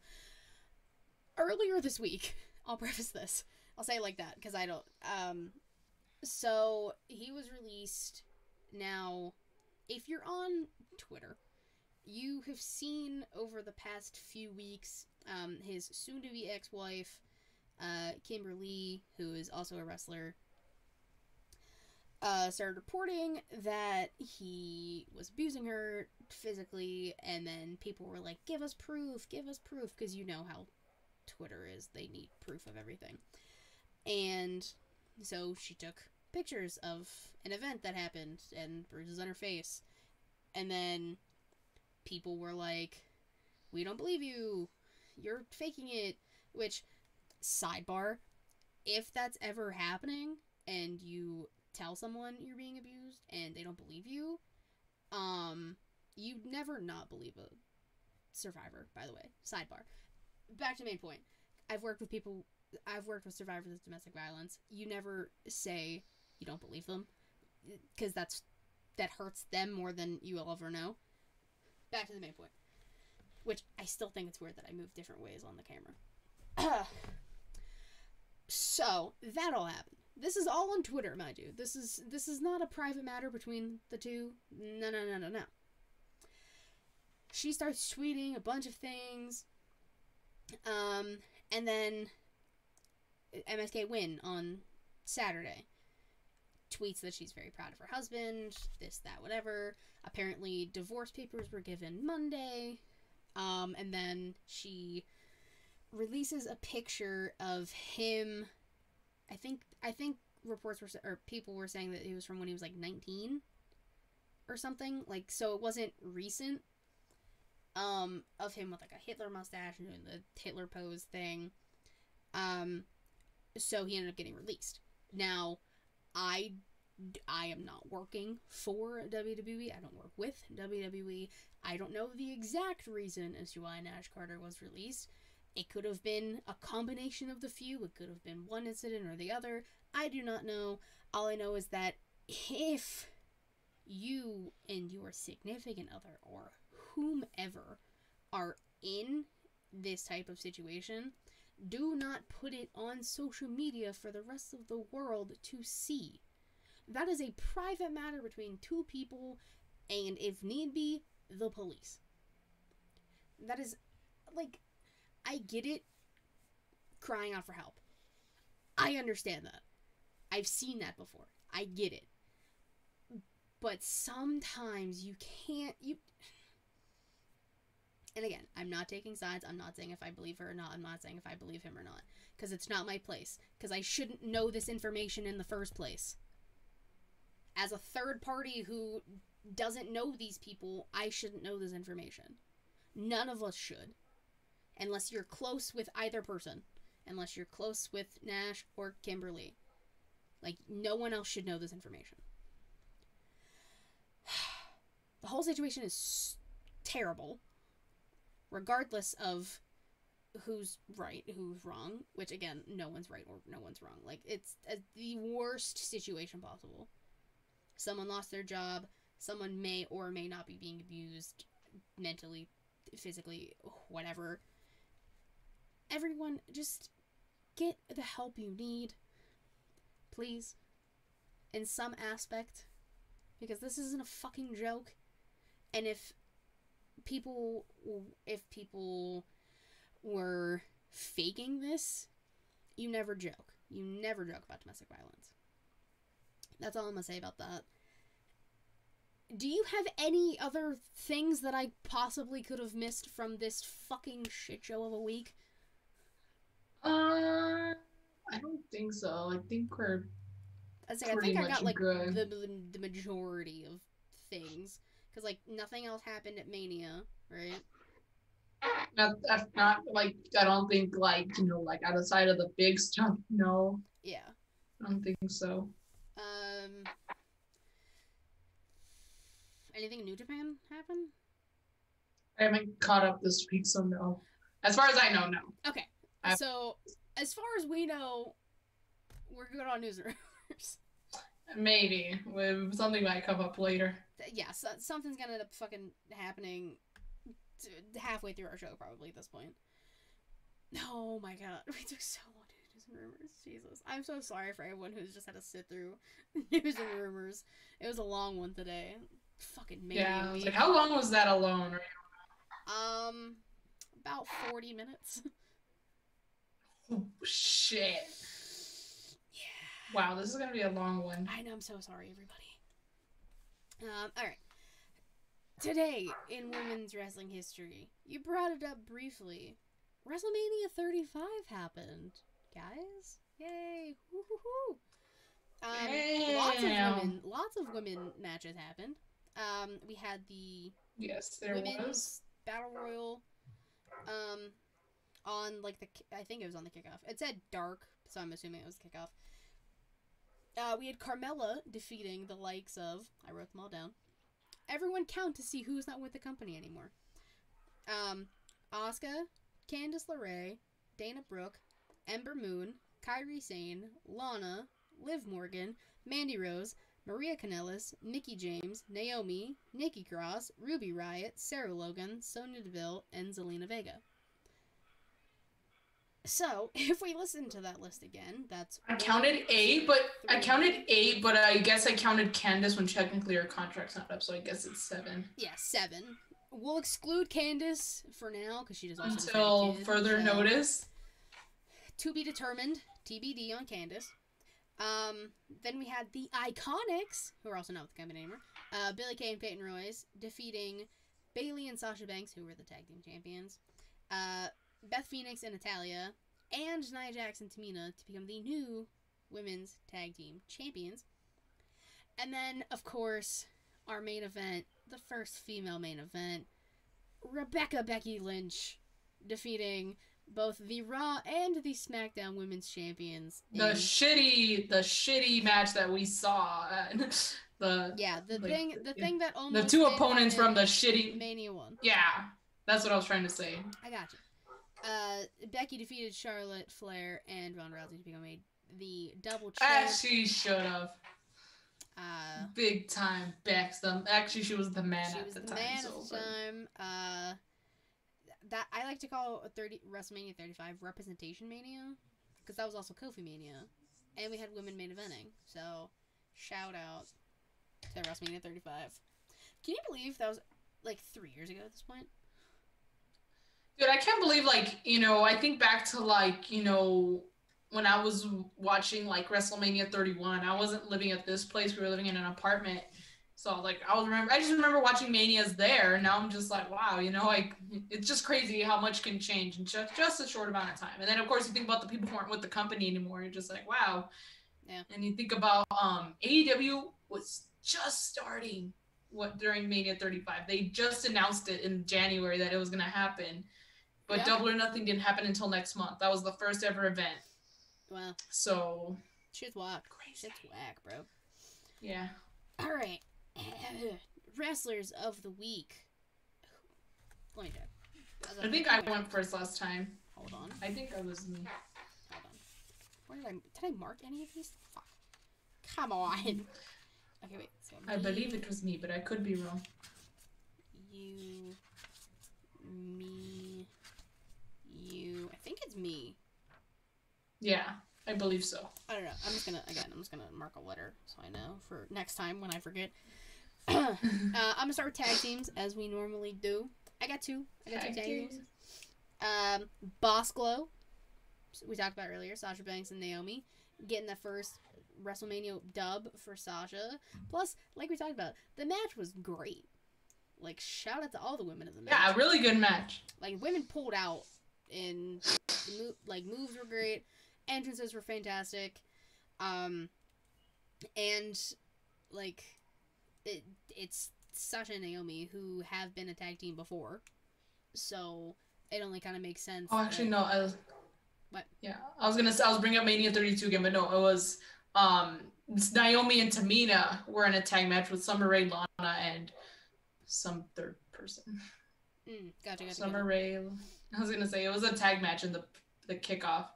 Speaker 1: Earlier this week, I'll preface this. I'll say it like that, because I don't... So, he was released. Now, if you're on Twitter, you have seen over the past few weeks his soon-to-be ex-wife, Kimberly, who is also a wrestler, started reporting that he was abusing her physically, and then people were like, give us proof, because you know how Twitter is. They need proof of everything. And so she took pictures of an event that happened and bruises on her face. And then people were like, we don't believe you. You're faking it. Which, sidebar, if that's ever happening and you tell someone you're being abused and they don't believe you, you'd never not believe a survivor, by the way. Sidebar. Back to the main point. I've worked with survivors of domestic violence. You never say you don't believe them, because that hurts them more than you will ever know. Back to the main point. Which, I still think it's weird that I move different ways on the camera. So, that all happened. This is all on Twitter, mind you. This is not a private matter between the two. No. She starts tweeting a bunch of things. And then MSK Win on Saturday tweets that she's very proud of her husband, this, that, whatever. Apparently, divorce papers were given Monday. And then she releases a picture of him. I think reports were, or people were saying that it was from when he was like 19 or something. Like, so it wasn't recent. Of him with like a Hitler mustache and doing the Hitler pose thing. So he ended up getting released. Now, I am not working for WWE. I don't work with WWE. I don't know the exact reason as to why Nash Carter was released. It could have been a combination of the few. It could have been one incident or the other. I do not know. All I know is that if you and your significant other or whomever are in this type of situation, do not put it on social media for the rest of the world to see. That is a private matter between two people, and if need be, the police. That is, like, I get it, crying out for help. I understand that. I've seen that before. I get it. But sometimes you can't, and again, I'm not taking sides. I'm not saying if I believe her or not. I'm not saying if I believe him or not. Because it's not my place. Because I shouldn't know this information in the first place. As a third party who doesn't know these people, I shouldn't know this information. None of us should. Unless you're close with either person. Unless you're close with Nash or Kimberly. Like, no one else should know this information. The whole situation is terrible. Regardless of who's right, who's wrong. Which, again, no one's right or no one's wrong. Like, it's the worst situation possible. Someone lost their job. Someone may or may not be being abused mentally, physically, whatever. Everyone, just get the help you need. Please. In some aspect. Because this isn't a fucking joke. And if people were faking this, you never joke. You never joke about domestic violence. That's all I'm gonna say about that. Do you have any other things that I possibly could have missed from this fucking shit show of a week?
Speaker 2: I don't think so. I think we're
Speaker 1: I
Speaker 2: pretty
Speaker 1: think I
Speaker 2: much
Speaker 1: got like
Speaker 2: good.
Speaker 1: the majority of things, because like nothing else happened at Mania, right?
Speaker 2: That's not like, I don't think like, you know, like outside of the big stuff. No.
Speaker 1: Yeah.
Speaker 2: I don't think so.
Speaker 1: Anything New Japan happen?
Speaker 2: I haven't caught up this week, so no. As far as I know, no.
Speaker 1: Okay. So, as far as we know, we're good on news and rumors.
Speaker 2: Maybe. Something might come up later.
Speaker 1: Yeah, so something's gonna end up fucking happening halfway through our show, probably, at this point. Oh my god. We took so long to do news and rumors. Jesus. I'm so sorry for everyone who's just had to sit through news and rumors. It was a long one today. Fucking Mania.
Speaker 2: Yeah, I was like, how long was that alone?
Speaker 1: About 40 minutes.
Speaker 2: Oh, shit. Yeah. Wow, this is gonna be a long one.
Speaker 1: I know, I'm so sorry, everybody. Alright. Today, in women's wrestling history, you brought it up briefly. WrestleMania 35 happened, guys. Yay! Woo-hoo-hoo! Lots of women matches happened. We had the women's battle royal. On like I think it was on the kickoff. It said dark, so I'm assuming it was the kickoff. We had Carmilla defeating the likes of, I wrote them all down. Everyone count to see who's not with the company anymore. Asuka, Candice LeRae, Dana Brooke, Ember Moon, Kairi Sane, Lana, Liv Morgan, Mandy Rose, Maria Kanellis, Mickie James, Naomi, Nikki Cross, Ruby Riott, Sarah Logan, Sonya Deville, and Zelina Vega. So, if we listen to that list again, that's...
Speaker 2: I counted 8, but I guess I counted Candice when technically her contract's not up, so I guess it's 7.
Speaker 1: Yeah, 7. We'll exclude Candice for now, because she does also
Speaker 2: until further notice.
Speaker 1: To be determined. TBD on Candice. Then we had the Iconics, who are also not with the company anymore. Billie Kay and Peyton Royce defeating Bayley and Sasha Banks, who were the tag team champions. Beth Phoenix and Natalya, and Nia Jax and Tamina to become the new women's tag team champions. And then, of course, our main event, the first female main event, Rebecca Becky Lynch defeating both the Raw and the SmackDown Women's Champions.
Speaker 2: The shitty match that we saw. The
Speaker 1: thing that almost
Speaker 2: the two opponents from the shitty
Speaker 1: Mania 1.
Speaker 2: Yeah, that's what I was trying to say.
Speaker 1: I got you. Becky defeated Charlotte Flair and Ronda Rousey to become the double champ.
Speaker 2: As she should have. Big time Bex. Actually, she was the man at the time.
Speaker 1: That I like to call WrestleMania 35 Representation Mania, because that was also Kofi Mania, and we had women main eventing. So, shout out to WrestleMania 35. Can you believe that was like 3 years ago at this point?
Speaker 2: Dude, I can't believe, like, you know, I think back to, like, you know, when I was watching, like, WrestleMania 31, I wasn't living at this place. We were living in an apartment. So, like, I just remember watching Manias there, and now I'm just like, wow, you know, like, it's just crazy how much can change in just a short amount of time. And then, of course, you think about the people who aren't with the company anymore. You're just like, wow.
Speaker 1: Yeah.
Speaker 2: And you think about AEW was just starting during Mania 35. They just announced it in January that it was going to happen. But Double or Nothing didn't happen until next month. That was the first ever event.
Speaker 1: Wow.
Speaker 2: So.
Speaker 1: Shit's whack.
Speaker 2: Crazy.
Speaker 1: Shit's whack, bro.
Speaker 2: Yeah.
Speaker 1: All right. Wrestlers of the week. Let me check.
Speaker 2: I think I went first last time.
Speaker 1: Hold on.
Speaker 2: I think I was me.
Speaker 1: Hold on. Where did I mark any of these? Fuck. Come on. Okay, wait. So
Speaker 2: I believe it was me, but I could be wrong.
Speaker 1: You. Me. You. I think it's me.
Speaker 2: Yeah, I believe so.
Speaker 1: I don't know. I'm just gonna mark a letter so I know for next time when I forget. I'm gonna start with tag teams as we normally do. I got two tag teams. Boss Glow. We talked about earlier, Sasha Banks and Naomi. getting the first WrestleMania dub for Sasha. Plus, like we talked about, the match was great. Like, shout out to all the women of the match.
Speaker 2: Yeah, really good match.
Speaker 1: Like, women pulled out, and moves were great, entrances were fantastic, and like it's Sasha and Naomi who have been a tag team before, so it only kind of makes sense.
Speaker 2: Oh, actually, no,
Speaker 1: What?
Speaker 2: Yeah, I was bringing up Mania 32 again, but no, it was Naomi and Tamina were in a tag match with Summer Rae, Lana, and some third person.
Speaker 1: Gotcha.
Speaker 2: Summer Rae. I was gonna say it was a tag match in the kickoff.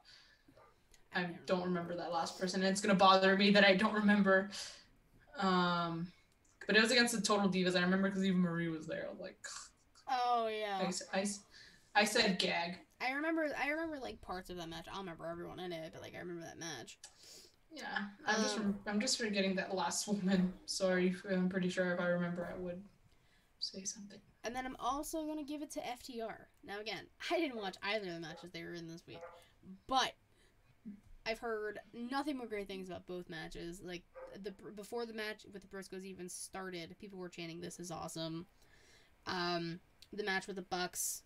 Speaker 2: I don't remember that last person, and it's gonna bother me that I don't remember. But it was against the Total Divas. I remember because even Marie was there. I was like,
Speaker 1: oh yeah.
Speaker 2: I said gag.
Speaker 1: I remember like parts of that match. I don't remember everyone in it, but like I remember that match.
Speaker 2: Yeah, I'm just forgetting that last woman. Sorry, I'm pretty sure if I remember, I would say something.
Speaker 1: And then I'm also going to give it to FTR. Now, again, I didn't watch either of the matches they were in this week. But I've heard nothing but great things about both matches. Like, before the match with the Briscoes even started, people were chanting, "This is awesome." The match with the Bucks,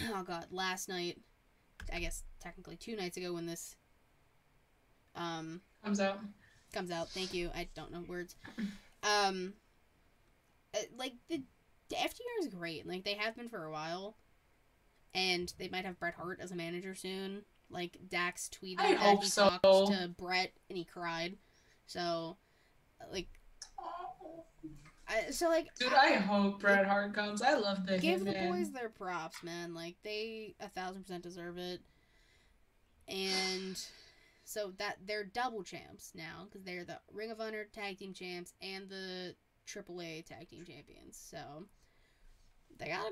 Speaker 1: oh god, last night, I guess technically 2 nights ago when this
Speaker 2: comes out.
Speaker 1: Thank you. I don't know words. Like, the FTR is great. Like, they have been for a while. And they might have Bret Hart as a manager soon. Like, Dax tweeted that he talked to Bret and he cried. So, like...
Speaker 2: Dude, I hope Bret Hart comes. I love the
Speaker 1: Give the boys their props, man. Like, they 1,000% deserve it. And... so that they're double champs now. Because they're the Ring of Honor Tag Team Champs and the AAA Tag Team Champions. So... they got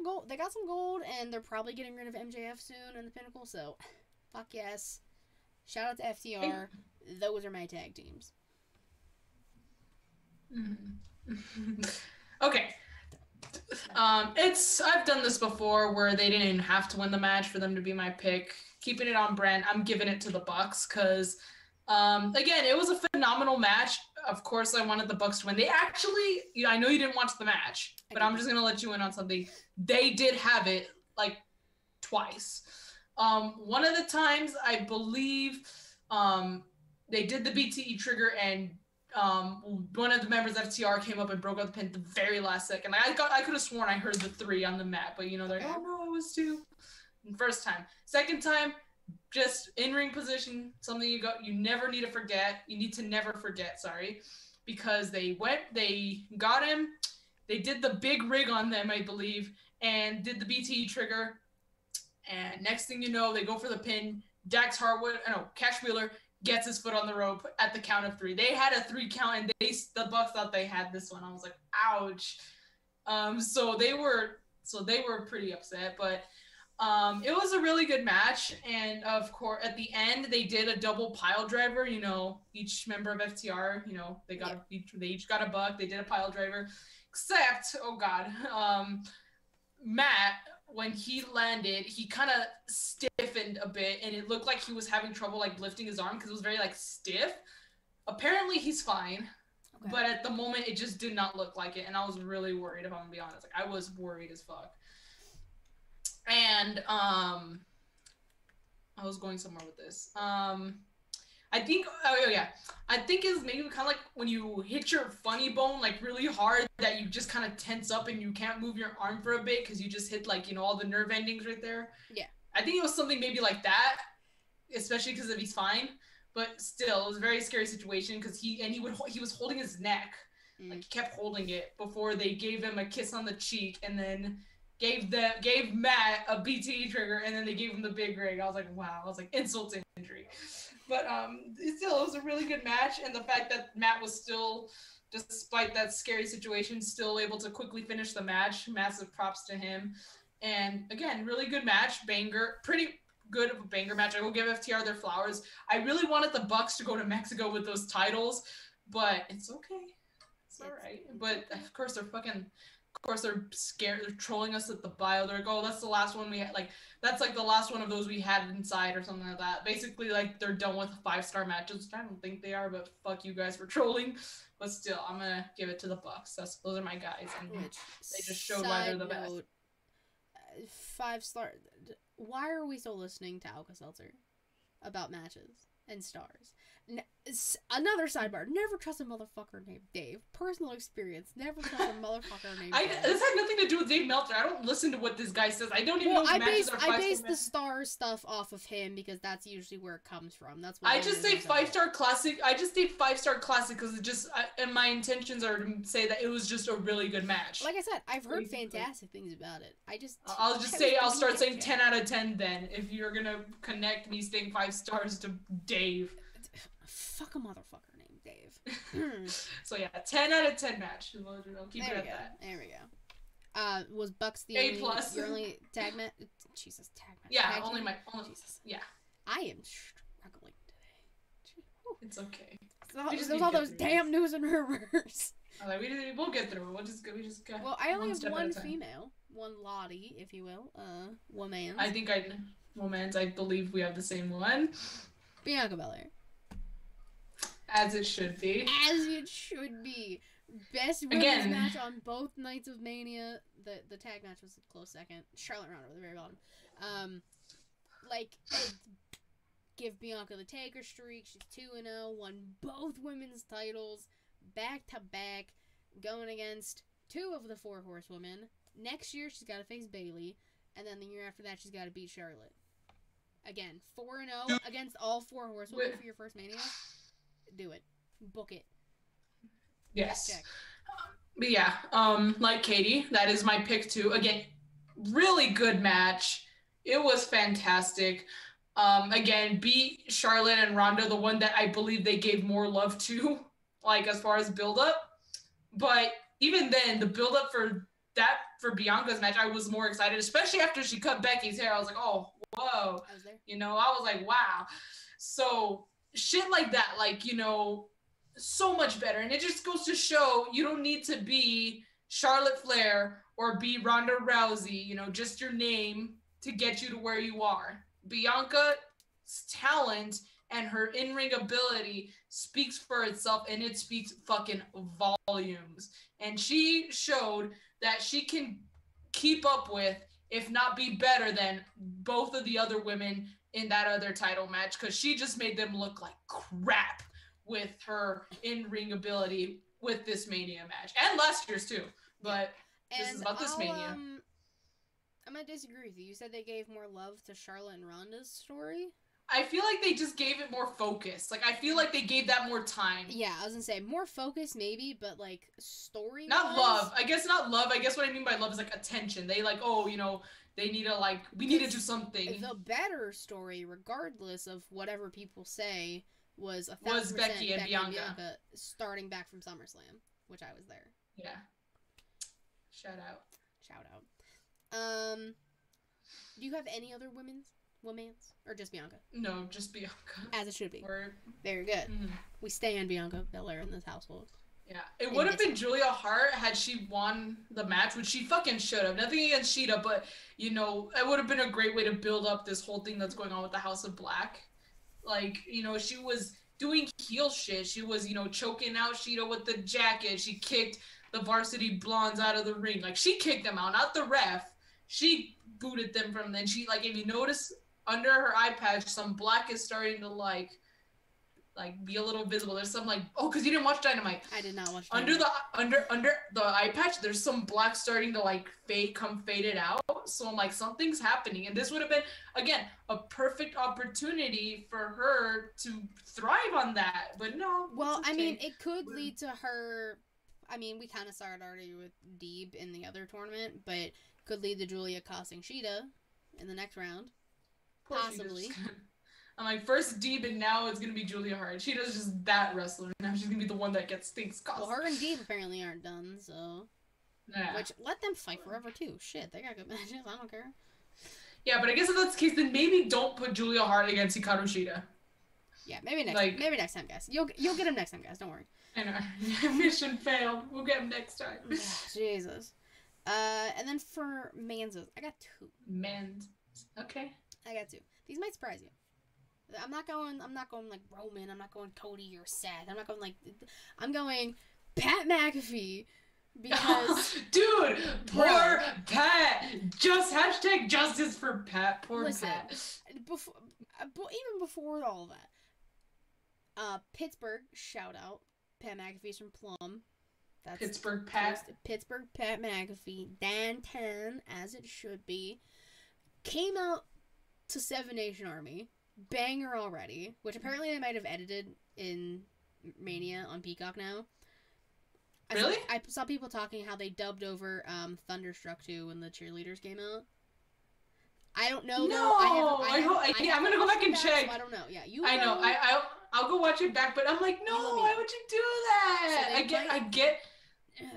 Speaker 1: some gold, and they're probably getting rid of MJF soon in the Pinnacle, so fuck yes. Shout out to FTR. Those are my tag teams.
Speaker 2: Okay. I've done this before where they didn't even have to win the match for them to be my pick. Keeping it on brand, I'm giving it to the Bucks because, again, it was a phenomenal match. Of course, I wanted the Bucks to win. They actually, I know you didn't watch the match, but I'm just going to let you in on something. They did have it, like, twice. One of the times, I believe, they did the BTE trigger, and one of the members of FTR came up and broke out the pin at the very last second. I could have sworn I heard the 3 on the mat, but, they're like, oh, no, it was 2. First time. Second time, just in-ring position, something you never need to forget. You need to never forget, because they got him, they did the big rig on them, I believe, and did the BTE trigger, and next thing you know, they go for the pin. Cash Wheeler gets his foot on the rope at the count of 3. They had a 3 count, and the Bucks thought they had this one. I was like, ouch. So they were pretty upset, but it was a really good match, and of course, at the end, they did a double pile driver. Each member of FTR, they each got a buck. They did a pile driver, except, oh god, Matt, when he landed, he kind of stiffened a bit, and it looked like he was having trouble like lifting his arm because it was very like stiff. Apparently, he's fine, but at the moment, it just did not look like it, and I was really worried. If I'm gonna be honest, like I was worried as fuck. And I was going somewhere with this. I think it's maybe kind of like when you hit your funny bone like really hard that you just kind of tense up and you can't move your arm for a bit because you just hit like all the nerve endings right there. Yeah. I think it was something maybe like that, especially because he's fine. But still, it was a very scary situation because he was holding his neck, like he kept holding it before they gave him a kiss on the cheek and then gave Matt a BTE trigger, and then they gave him the big rig. I was like, wow. I was like, insult to injury. But still, it was a really good match, and the fact that Matt was still, despite that scary situation, still able to quickly finish the match, massive props to him. And again, really good match, banger, pretty good of a banger match. I will give FTR their flowers. I really wanted the Bucks to go to Mexico with those titles, but it's okay. alright. But of course they're scared. They're trolling us at the bio. They're like, oh, that's the last one we had. Like, that's like the last one of those we had inside or something like that. Basically, like, they're done with 5-star matches. I don't think they are, but fuck you guys for trolling. But still, I'm gonna give it to the Bucks. Those are my guys, and they just showed why they're the best.
Speaker 1: 5-star. Why are we still listening to Alka-Seltzer about matches and stars? Another sidebar. Never trust a motherfucker named Dave. Personal experience. Never trust a motherfucker named Dave.
Speaker 2: This had nothing to do with Dave Meltzer. I don't listen to what this guy says. I don't even know if matches are 5-star.
Speaker 1: I base the star stuff off of him because that's usually where it comes from. That's what
Speaker 2: I just say 5-star classic. I just say 5-star classic because it just and my intentions are to say that it was just a really good match.
Speaker 1: Like I said, I've heard fantastic things about it.
Speaker 2: I'll start saying 10 out of 10 then if you're gonna connect me saying 5 stars to Dave.
Speaker 1: Fuck a motherfucker named Dave.
Speaker 2: So yeah, 10 out of 10 match. I'll keep it at that.
Speaker 1: There we go. Was Bucks the
Speaker 2: A+.
Speaker 1: Your only tag match? Jesus, tag match.
Speaker 2: Yeah,
Speaker 1: tag
Speaker 2: only
Speaker 1: team?
Speaker 2: Jesus. Yeah.
Speaker 1: I am struggling today.
Speaker 2: It's okay.
Speaker 1: There's all those damn news and rumors.
Speaker 2: We'll get through it. We just go.
Speaker 1: Well, I only have one female, one Lottie, if you will, woman.
Speaker 2: Woman's. I believe we have the same one.
Speaker 1: Bianca Belair.
Speaker 2: As it should be.
Speaker 1: As it should be. Best women's match on both nights of Mania. The tag match was a close second. Charlotte Ronda at the very bottom. Give Bianca the Taker streak. She's 2-0. Won both women's titles back to back. Going against 2 of the 4 horsewomen. Next year she's got to face Bayley. And then the year after that she's got to beat Charlotte. Again, 4-0 against all 4 horsewomen for your first Mania. Do it. Book it.
Speaker 2: Yes.
Speaker 1: Check.
Speaker 2: But yeah, like Katie, that is my pick too. Again, really good match. It was fantastic. Again, beat Charlotte and Ronda, the one that I believe they gave more love to, like as far as build up. But even then, the build up for Bianca's match, I was more excited, especially after she cut Becky's hair. I was like, oh, whoa.
Speaker 1: I was there.
Speaker 2: I was like, wow. So shit like that, so much better. And it just goes to show you don't need to be Charlotte Flair or be Ronda Rousey, just your name to get you to where you are. Bianca's talent and her in-ring ability speaks for itself, and it speaks fucking volumes. And she showed that she can keep up with, if not be better than, both of the other women in that other title match, because she just made them look like crap with her in-ring ability with this Mania match. And last year's too. But this is about this Mania.
Speaker 1: I'm going to disagree with you. You said they gave more love to Charlotte and Ronda's story?
Speaker 2: I feel like they just gave it more focus. I feel like they gave that more time.
Speaker 1: Yeah, I was going to say, more focus maybe, but story.
Speaker 2: Not love. I guess not love. I guess what I mean by love is attention. They they need to we need to do something.
Speaker 1: The better story, regardless of whatever people say, was
Speaker 2: Becky and Bianca
Speaker 1: starting back from SummerSlam, which I was there.
Speaker 2: Yeah. Shout out.
Speaker 1: Do you have any other women's, or just Bianca?
Speaker 2: No, just Bianca.
Speaker 1: As it should be.
Speaker 2: Word.
Speaker 1: Very good.
Speaker 2: Mm-hmm.
Speaker 1: We stay on Bianca Belair in this household.
Speaker 2: Yeah, it would have been Julia Hart had she won the match, which she fucking should have. Nothing against Sheeta, but, it would have been a great way to build up this whole thing that's going on with the House of Black. She was doing heel shit. She was, choking out Sheeta with the jacket. She kicked the Varsity Blondes out of the ring. She kicked them out, not the ref. She booted them from then. She, if you notice, under her eye patch, some black is starting to, be a little visible. There's some because you didn't watch Dynamite.
Speaker 1: I did not watch Dynamite.
Speaker 2: Under the eye patch, there's some black starting to faded out. So I'm something's happening, and this would have been again a perfect opportunity for her to thrive on that. But no.
Speaker 1: Well, okay. It could lead to her. We kind of saw it already with Deeb in the other tournament, but could lead to Julia costing Sheeta in the next round. Possibly.
Speaker 2: I'm first Deeb, and now it's going to be Julia Hart. She does just that wrestler. Now she's going to be the one that gets things cost.
Speaker 1: Well, her and Deeb apparently aren't done, so...
Speaker 2: Yeah.
Speaker 1: Which, let them fight forever, too. Shit, they got good matches. I don't care.
Speaker 2: Yeah, but I guess if that's the case, then maybe don't put Julia Hart against Hikaru Shida.
Speaker 1: Yeah, maybe next time, guys. You'll get him next time, guys. Don't worry.
Speaker 2: I know. Mission failed. We'll get him next time.
Speaker 1: Jesus. And then for Manzos, I got 2.
Speaker 2: Okay.
Speaker 1: I got 2. These might surprise you. I'm not going like Roman. I'm not going Cody or Seth. I'm going Pat McAfee. Because
Speaker 2: dude, poor Pat. Just hashtag justice for Pat. Poor Pat.
Speaker 1: Even before all that, Pittsburgh, shout out, Pat McAfee's from Plum. That's
Speaker 2: Pittsburgh Pat.
Speaker 1: Pittsburgh Pat McAfee, Dan 10, as it should be, came out to Seven Nation Army, banger already, which apparently they might have edited in Mania on Peacock now.
Speaker 2: Really?
Speaker 1: I saw people talking how they dubbed over Thunderstruck 2 when the cheerleaders came out. I don't know.
Speaker 2: No, I'm gonna go back and check.
Speaker 1: So I don't know. Yeah,
Speaker 2: I know. I'll go watch it back, but I'm like, no, why would you do that? So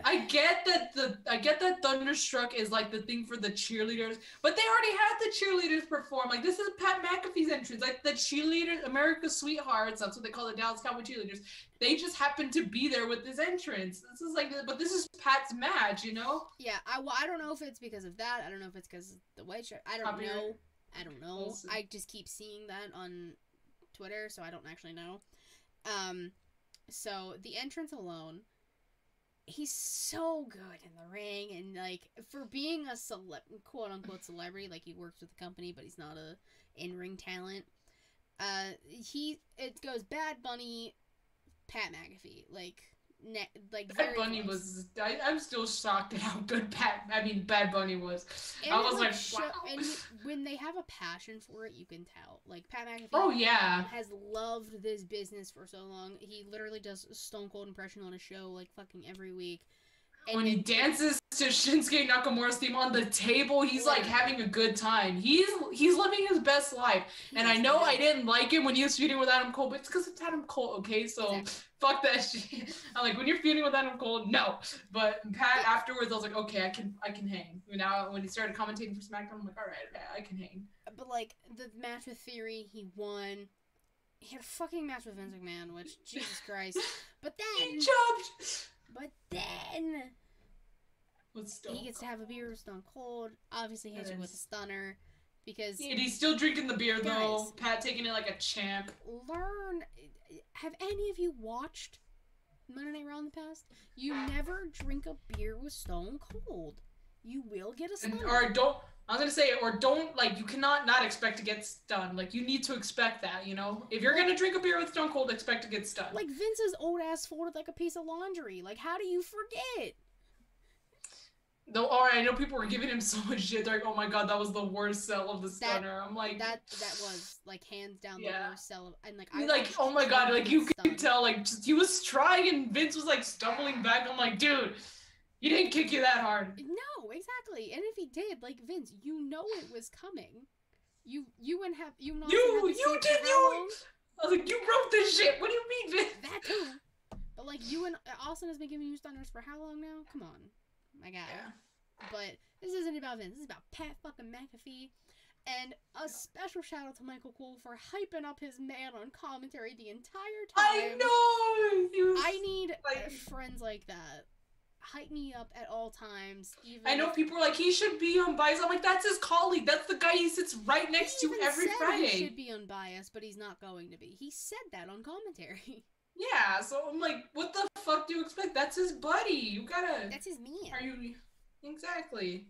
Speaker 2: I get that Thunderstruck is like the thing for the cheerleaders, but they already had the cheerleaders perform. Like, this is Pat McAfee's entrance. Like, the cheerleaders, America's Sweethearts, that's what they call the Dallas Cowboy cheerleaders. They just happen to be there with this entrance. This is like, but this is Pat's match, you know?
Speaker 1: Yeah, I don't know if it's because of that. I don't know if it's because of the white shirt. I don't know. We'll I just keep seeing that on Twitter, so I don't actually know. So the entrance alone, he's so good in the ring, and like for being a quote unquote celebrity, like he works with the company, but he's not a in-ring talent. It goes Bad Bunny, Pat McAfee, like
Speaker 2: Bad Bunny was. I'm still shocked at how good Bad Bunny was.
Speaker 1: And
Speaker 2: I was like, wow.
Speaker 1: And when they have a passion for it, you can tell. Like, Pat McAfee.
Speaker 2: Oh yeah.
Speaker 1: Has loved this business for so long. He literally does a Stone Cold impression on a show like fucking every week. And
Speaker 2: when he dances to Shinsuke Nakamura's theme on the table, he's like having a good time. He's living his best life. And I know I didn't like him when he was feuding with Adam Cole, but it's because it's Adam Cole, okay? So fuck that shit. I'm like, when you're feuding with Adam Cole, no. But Pat afterwards, I was like, okay, I can hang. Now when he started commentating for SmackDown, I'm like, all right, I can hang.
Speaker 1: But like the match with Theory, he won. He had a fucking match with Vince McMahon, which Jesus Christ. But then
Speaker 2: he jumped.
Speaker 1: But then
Speaker 2: he
Speaker 1: gets to have a beer with Stone Cold. Obviously hits you with a stunner. Because
Speaker 2: and he's still drinking the beer though. Pat taking it like a champ.
Speaker 1: Have any of you watched Monday Night Raw in the past? You never drink a beer with Stone Cold. You will get a stunner. You cannot not expect to get stunned. Like, you need to expect that, you know? If you're gonna drink a beer with Stone Cold, expect to get stunned. Like, Vince's old ass folded like a piece of laundry. Like, how do you forget?
Speaker 2: No, alright, I know people were giving him so much shit. They're like, oh my god, that was the worst sell of the stunner. I'm like...
Speaker 1: That was, like, hands down the worst sell of... And,
Speaker 2: oh my god, like, you could tell, like, just, he was trying and Vince was, like, stumbling back. I'm like, dude... He didn't kick you that hard.
Speaker 1: No, exactly. And if he did, like, Vince, you know it was coming. You did
Speaker 2: I was like, you wrote this shit. What do you mean, Vince?
Speaker 1: That too. But like, Austin has been giving you stunners for how long now? Come on, my guy. Yeah. But this isn't about Vince. This is about Pat fucking McAfee. And a special shout out to Michael Cole for hyping up his man on commentary the entire time.
Speaker 2: I know.
Speaker 1: I need friends like that. Hype me up at all times.
Speaker 2: I know people are like, he should be unbiased. I'm like, that's his colleague. That's the guy he sits right next to every Friday.
Speaker 1: He should be unbiased, but he's not going to be. He said that on commentary.
Speaker 2: Yeah, so I'm like, what the fuck do you expect? That's his buddy. You gotta...
Speaker 1: That's his man.
Speaker 2: Are you... Exactly.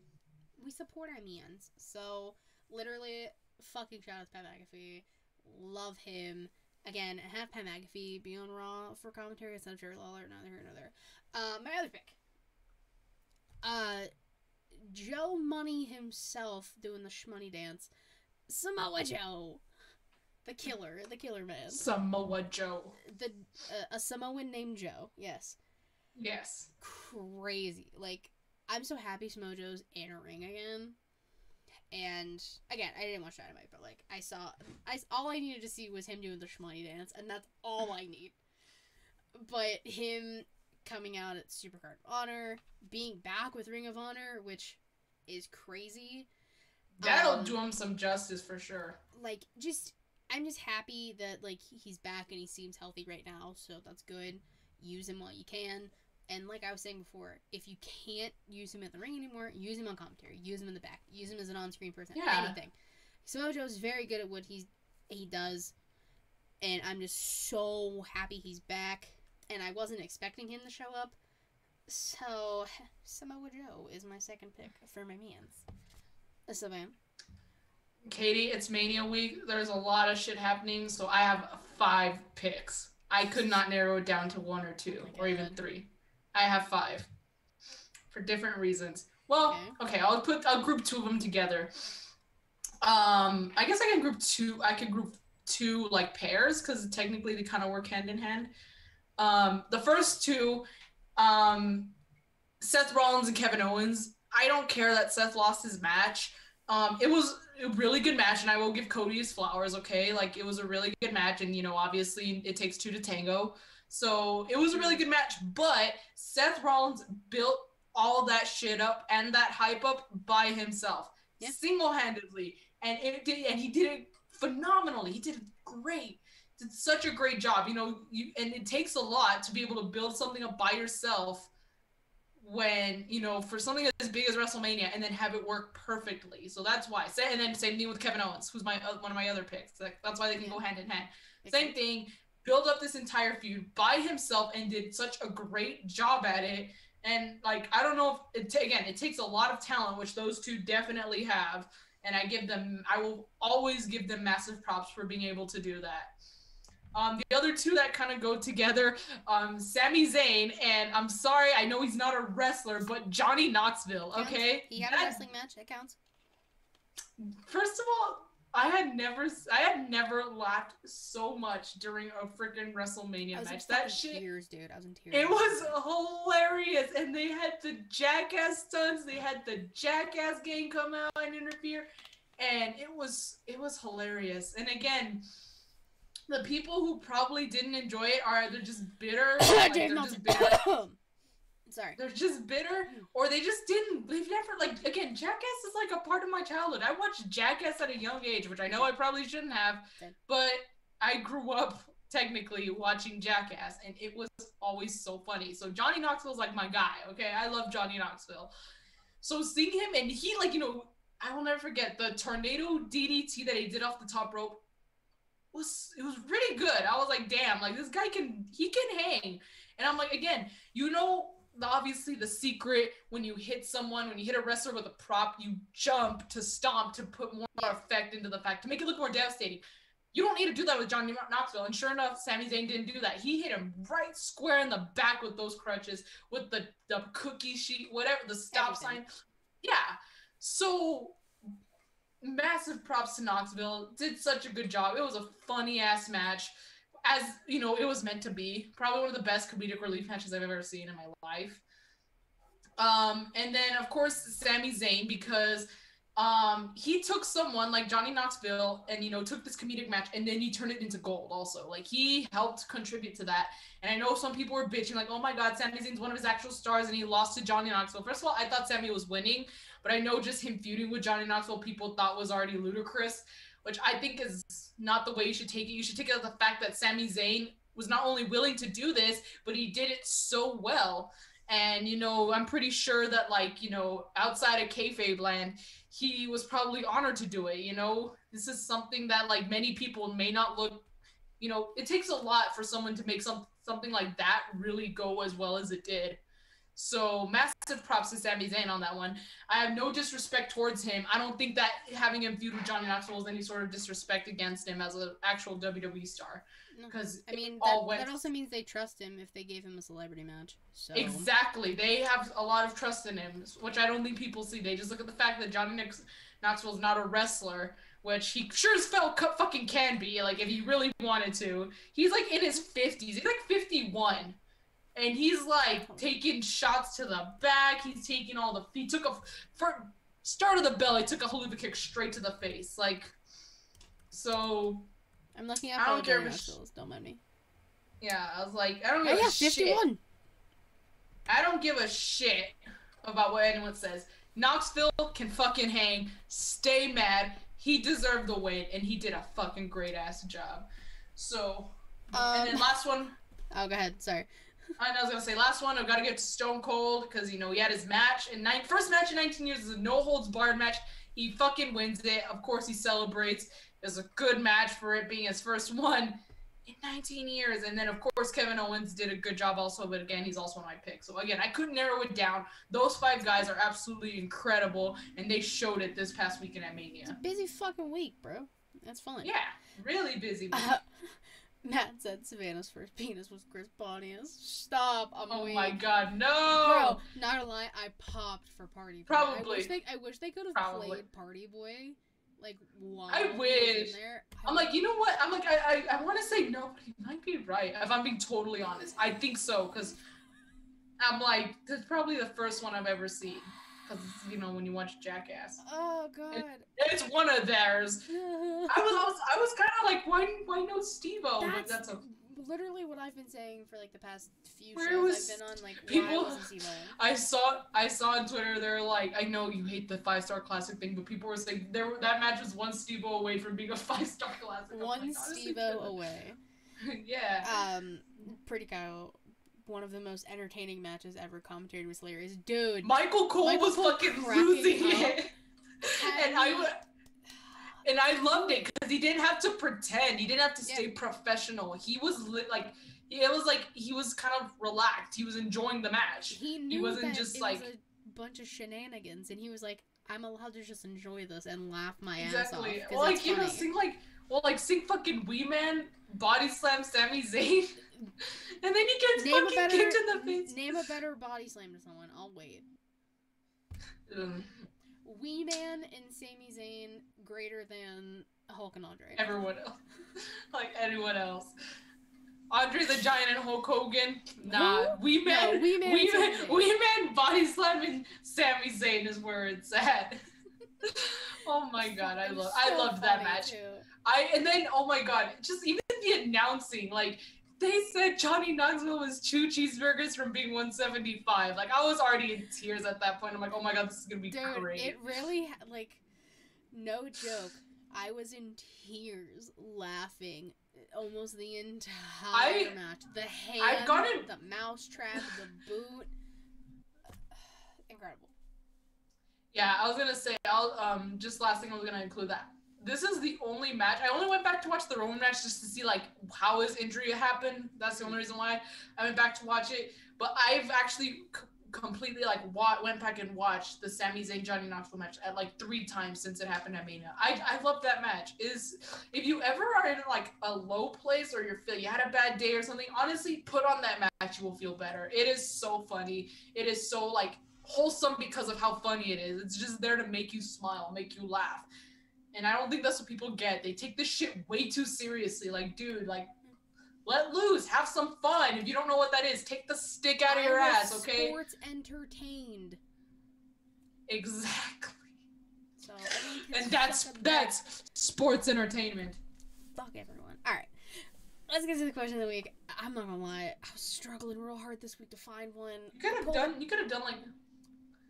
Speaker 1: We support our mans. So, literally, fucking shout out to Pat McAfee. Love him. Again, have Pat McAfee be on Raw for commentary instead of Jerry Lawler. Neither here nor there. My other pick. Joe Money himself doing the shmoney dance. Samoa Joe. The killer man.
Speaker 2: Samoa Joe.
Speaker 1: A Samoan named Joe, yes.
Speaker 2: Yes.
Speaker 1: Crazy. Like, I'm so happy Samoa Joe's in a ring again. And, again, I didn't watch Dynamite, but, like, all I needed to see was him doing the shmoney dance, and that's all I need. But him coming out at Supercard of Honor, being back with Ring of Honor, which is crazy.
Speaker 2: That'll do him some justice for sure.
Speaker 1: Like, just I'm just happy that, like, he's back and he seems healthy right now, so that's good. Use him while you can. And like I was saying before, if you can't use him in the ring anymore, use him on commentary. Use him in the back. Use him as an on-screen person. Yeah. Anything. Samoa Joe's very good at what he does. And I'm just so happy he's back. And I wasn't expecting him to show up. So, Samoa Joe is my second pick for my Mians. Savannah?
Speaker 2: Katie, it's Mania week. There's a lot of shit happening, so I have 5 picks. I could not narrow it down to 1 or 2 or even 3. I have 5 for different reasons. Well, okay, I'll group 2 of them together. I guess I can group 2. I could group 2 like pairs because technically they kind of work hand in hand. The first 2, Seth Rollins and Kevin Owens. I don't care that Seth lost his match. It was a really good match, and I will give Cody his flowers, okay? Like, it was a really good match, and, you know, obviously it takes 2 to tango. So it was a really good match, but Seth Rollins built all that shit up and that hype up by himself, single-handedly, and he did it phenomenally. He did it great. Did such a great job, you know. And it takes a lot to be able to build something up by yourself when, you know, for something as big as WrestleMania, and then have it work perfectly. So that's why. And then same thing with Kevin Owens, who's one of my other picks. That's why they can go hand in hand. Same thing. Build up this entire feud by himself and did such a great job at it. And, like, I don't know if it takes a lot of talent, which those 2 definitely have. And I will always give them massive props for being able to do that. The other 2 that kind of go together, Sami Zayn, and I'm sorry, I know he's not a wrestler, but Johnny Knoxville, okay?
Speaker 1: He had a wrestling match, that counts.
Speaker 2: First of all, I had never laughed so much during a freaking WrestleMania match. That shit,
Speaker 1: tears, dude. I was in tears.
Speaker 2: It was hilarious, and they had the jackass stunts. They had the jackass gang come out and interfere, and it was hilarious. And again, the people who probably didn't enjoy it are either just bitter,
Speaker 1: Sorry.
Speaker 2: They're just bitter, or they've never, like, again, Jackass is like a part of my childhood. I watched Jackass at a young age, which I know I probably shouldn't have, but I grew up technically watching Jackass, and it was always so funny. So Johnny Knoxville's like my guy, okay? I love Johnny Knoxville. So seeing him, and he, like, you know, I will never forget the tornado DDT that he did off the top rope. It was really good. I was like, damn, like, this guy can hang. And I'm like, again, you know, obviously the secret when you hit a wrestler with a prop, you jump to stomp to put more effect into the fact, to make it look more devastating. You don't need to do that with Johnny Knoxville. And sure enough, Sami Zayn didn't do that. He hit him right square in the back with those crutches, with the cookie sheet, whatever, the stop sign. Yeah. So massive props to Knoxville. Did such a good job. It was a funny ass match. As you know, it was meant to be. Probably one of the best comedic relief matches I've ever seen in my life. And then of course Sami Zayn, because he took someone like Johnny Knoxville and, you know, took this comedic match and then he turned it into gold also. Like, he helped contribute to that. And I know some people were bitching like, oh my god, Sami Zayn's one of his actual stars and he lost to Johnny Knoxville. First of all, I thought Sami was winning, but I know just him feuding with Johnny Knoxville people thought was already ludicrous, which I think is not the way you should take it. You should take it as the fact that Sami Zayn was not only willing to do this, but he did it so well. And, you know, I'm pretty sure that, like, you know, outside of kayfabe land, he was probably honored to do it, you know? This is something that, like, many people may not look, you know, it takes a lot for someone to make something like that really go as well as it did. So massive props to Sami Zayn on that one. I have no disrespect towards him. I don't think that having him feud with Johnny Knoxville is any sort of disrespect against him as an actual WWE star. Because
Speaker 1: I mean, that also means they trust him if they gave him a celebrity match. So
Speaker 2: exactly, they have a lot of trust in him, which I don't think people see. They just look at the fact that Johnny Knoxville is not a wrestler, which he sure as hell fucking can be. Like, if he really wanted to, he's like in his 50s. He's like 51. And he's like taking shots to the back. He's taking he took for start of the bell, he took a haluva kick straight to the face. Like, so
Speaker 1: I'm looking at all the Knoxvilles, don't mind me.
Speaker 2: Yeah, I was like, I don't give a shit. 51. I don't give a shit about what anyone says. Knoxville can fucking hang. Stay mad. he deserved the win, and he did a fucking great ass job. So, and then last one.
Speaker 1: Oh, go ahead. Sorry.
Speaker 2: I was gonna say last one. I've got to get to Stone Cold because he had his match in first match in 19 years. Is a no holds barred match. He fucking wins it. Of course, he celebrates. It was a good match for it being his first one in 19 years. And then, of course, Kevin Owens did a good job also. But again, he's also my pick. So again, I couldn't narrow it down. Those 5 guys are absolutely incredible, and they showed it this past weekend at Mania.
Speaker 1: It's a busy fucking week, bro. That's fun.
Speaker 2: Yeah, really busy week.
Speaker 1: Matt said Savannah's first penis was Chris Pontius. Stop. I'm weak.
Speaker 2: My god, no!
Speaker 1: Bro, not gonna lie, I popped for Party Boy.
Speaker 2: Probably.
Speaker 1: I wish they could have played Party Boy, like, while
Speaker 2: I wish.
Speaker 1: in there.
Speaker 2: I'm like, you know what? I'm like, I want to say no, but he might be right. If I'm being totally honest. I think so, because I'm like, this is probably the first one I've ever seen. Because, when you watch Jackass.
Speaker 1: Oh, God.
Speaker 2: It's one of theirs. I was kind of like, why no Steve-O? But that's okay.
Speaker 1: Literally what I've been saying for, like, the past few shows I've been on, like,
Speaker 2: people,
Speaker 1: why wasn't Steve-O?
Speaker 2: I saw on Twitter, they're like, I know you hate the 5-star classic thing, but people were saying that match was one Steve-O away from being a 5-star classic.
Speaker 1: One Steve-O away.
Speaker 2: Yeah.
Speaker 1: Pretty Kyle, one of the most entertaining matches ever commentated was hilarious. Dude.
Speaker 2: Michael Cole was fucking losing it. And I loved it because he didn't have to pretend. He didn't have to stay professional. He was he was kind of relaxed. He was enjoying the match.
Speaker 1: He
Speaker 2: wasn't
Speaker 1: that
Speaker 2: just
Speaker 1: it was a bunch of shenanigans, and he was like, I'm allowed to just enjoy this and laugh my ass off.
Speaker 2: Well, sing fucking Wee Man, body slam Sami Zayn. And then he gets fucking kicked in the face.
Speaker 1: Name a better body slam to someone. I'll wait. Wee Man and Sami Zayn greater than Hulk and Andre.
Speaker 2: Everyone else. Like anyone else. Andre the Giant and Hulk Hogan. Nah. Wee Man body slamming Sami Zayn is where it's at. Oh my god, I loved that match.
Speaker 1: Too.
Speaker 2: And then oh my god, just even the announcing, like they said Johnny Knoxville was 2 cheeseburgers from being 175. Like, I was already in tears at that point. I'm like, oh my god, this is gonna be great.
Speaker 1: It really, like, no joke. I was in tears laughing almost the entire match. The hand, the mousetrap, the boot. Incredible.
Speaker 2: Yeah, I was gonna say, just last thing I was gonna include that. This is the only match. I only went back to watch the Roman match just to see, like, how his injury happened. That's the only reason why I went back to watch it. But I've actually completely, like, went back and watched the Sami Zayn Johnny Knoxville match at, like, 3 times since it happened at Mania. I love that match. If you ever are in, like, a low place or you had a bad day or something, honestly, put on that match. You will feel better. It is so funny. It is so, like, wholesome because of how funny it is. It's just there to make you smile, make you laugh. And I don't think that's what people get. They take this shit way too seriously. Like, dude, like, let loose. Have some fun. If you don't know what that is, take the stick out of your ass, okay?
Speaker 1: Sports entertained.
Speaker 2: Exactly.
Speaker 1: So,
Speaker 2: and that's sports entertainment.
Speaker 1: Fuck everyone. All right. Let's get to the question of the week. I'm not gonna lie. I was struggling real hard this week to find one.
Speaker 2: You could have done like...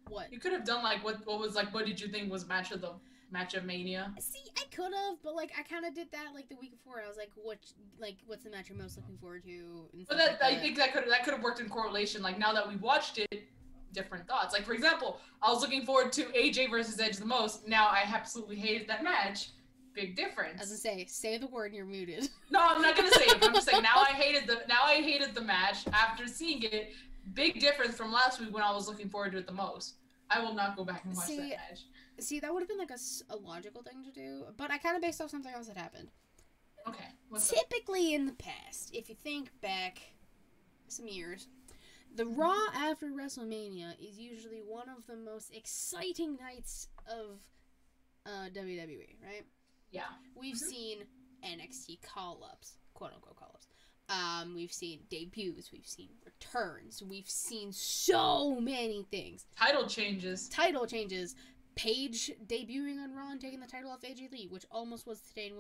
Speaker 1: What?
Speaker 2: You could have done, like, what was, like, what did you think was match of Mania?
Speaker 1: See, I could have, but, like, I kind of did that, like, the week before. I was like, what's the match you're most looking forward to?
Speaker 2: But I think that could have worked in correlation. Like, now that we watched it, different thoughts. Like, for example, I was looking forward to AJ versus Edge the most. Now I absolutely hated that match. Big difference.
Speaker 1: I was gonna say the word and you're muted.
Speaker 2: No, I'm not gonna say it. I'm just saying now I hated the match after seeing it. Big difference from last week when I was looking forward to it the most. I will not go back and watch that match.
Speaker 1: See, that would have been like a logical thing to do, but I kind of based off something else that happened.
Speaker 2: Okay.
Speaker 1: Typically in the past, if you think back some years, the Raw after WrestleMania is usually one of the most exciting nights of WWE, right?
Speaker 2: Yeah.
Speaker 1: We've seen NXT call-ups, quote-unquote call-ups. We've seen debuts, we've seen returns, we've seen so many things.
Speaker 2: Title changes.
Speaker 1: Paige debuting on Raw and taking the title off AJ Lee, which almost was today in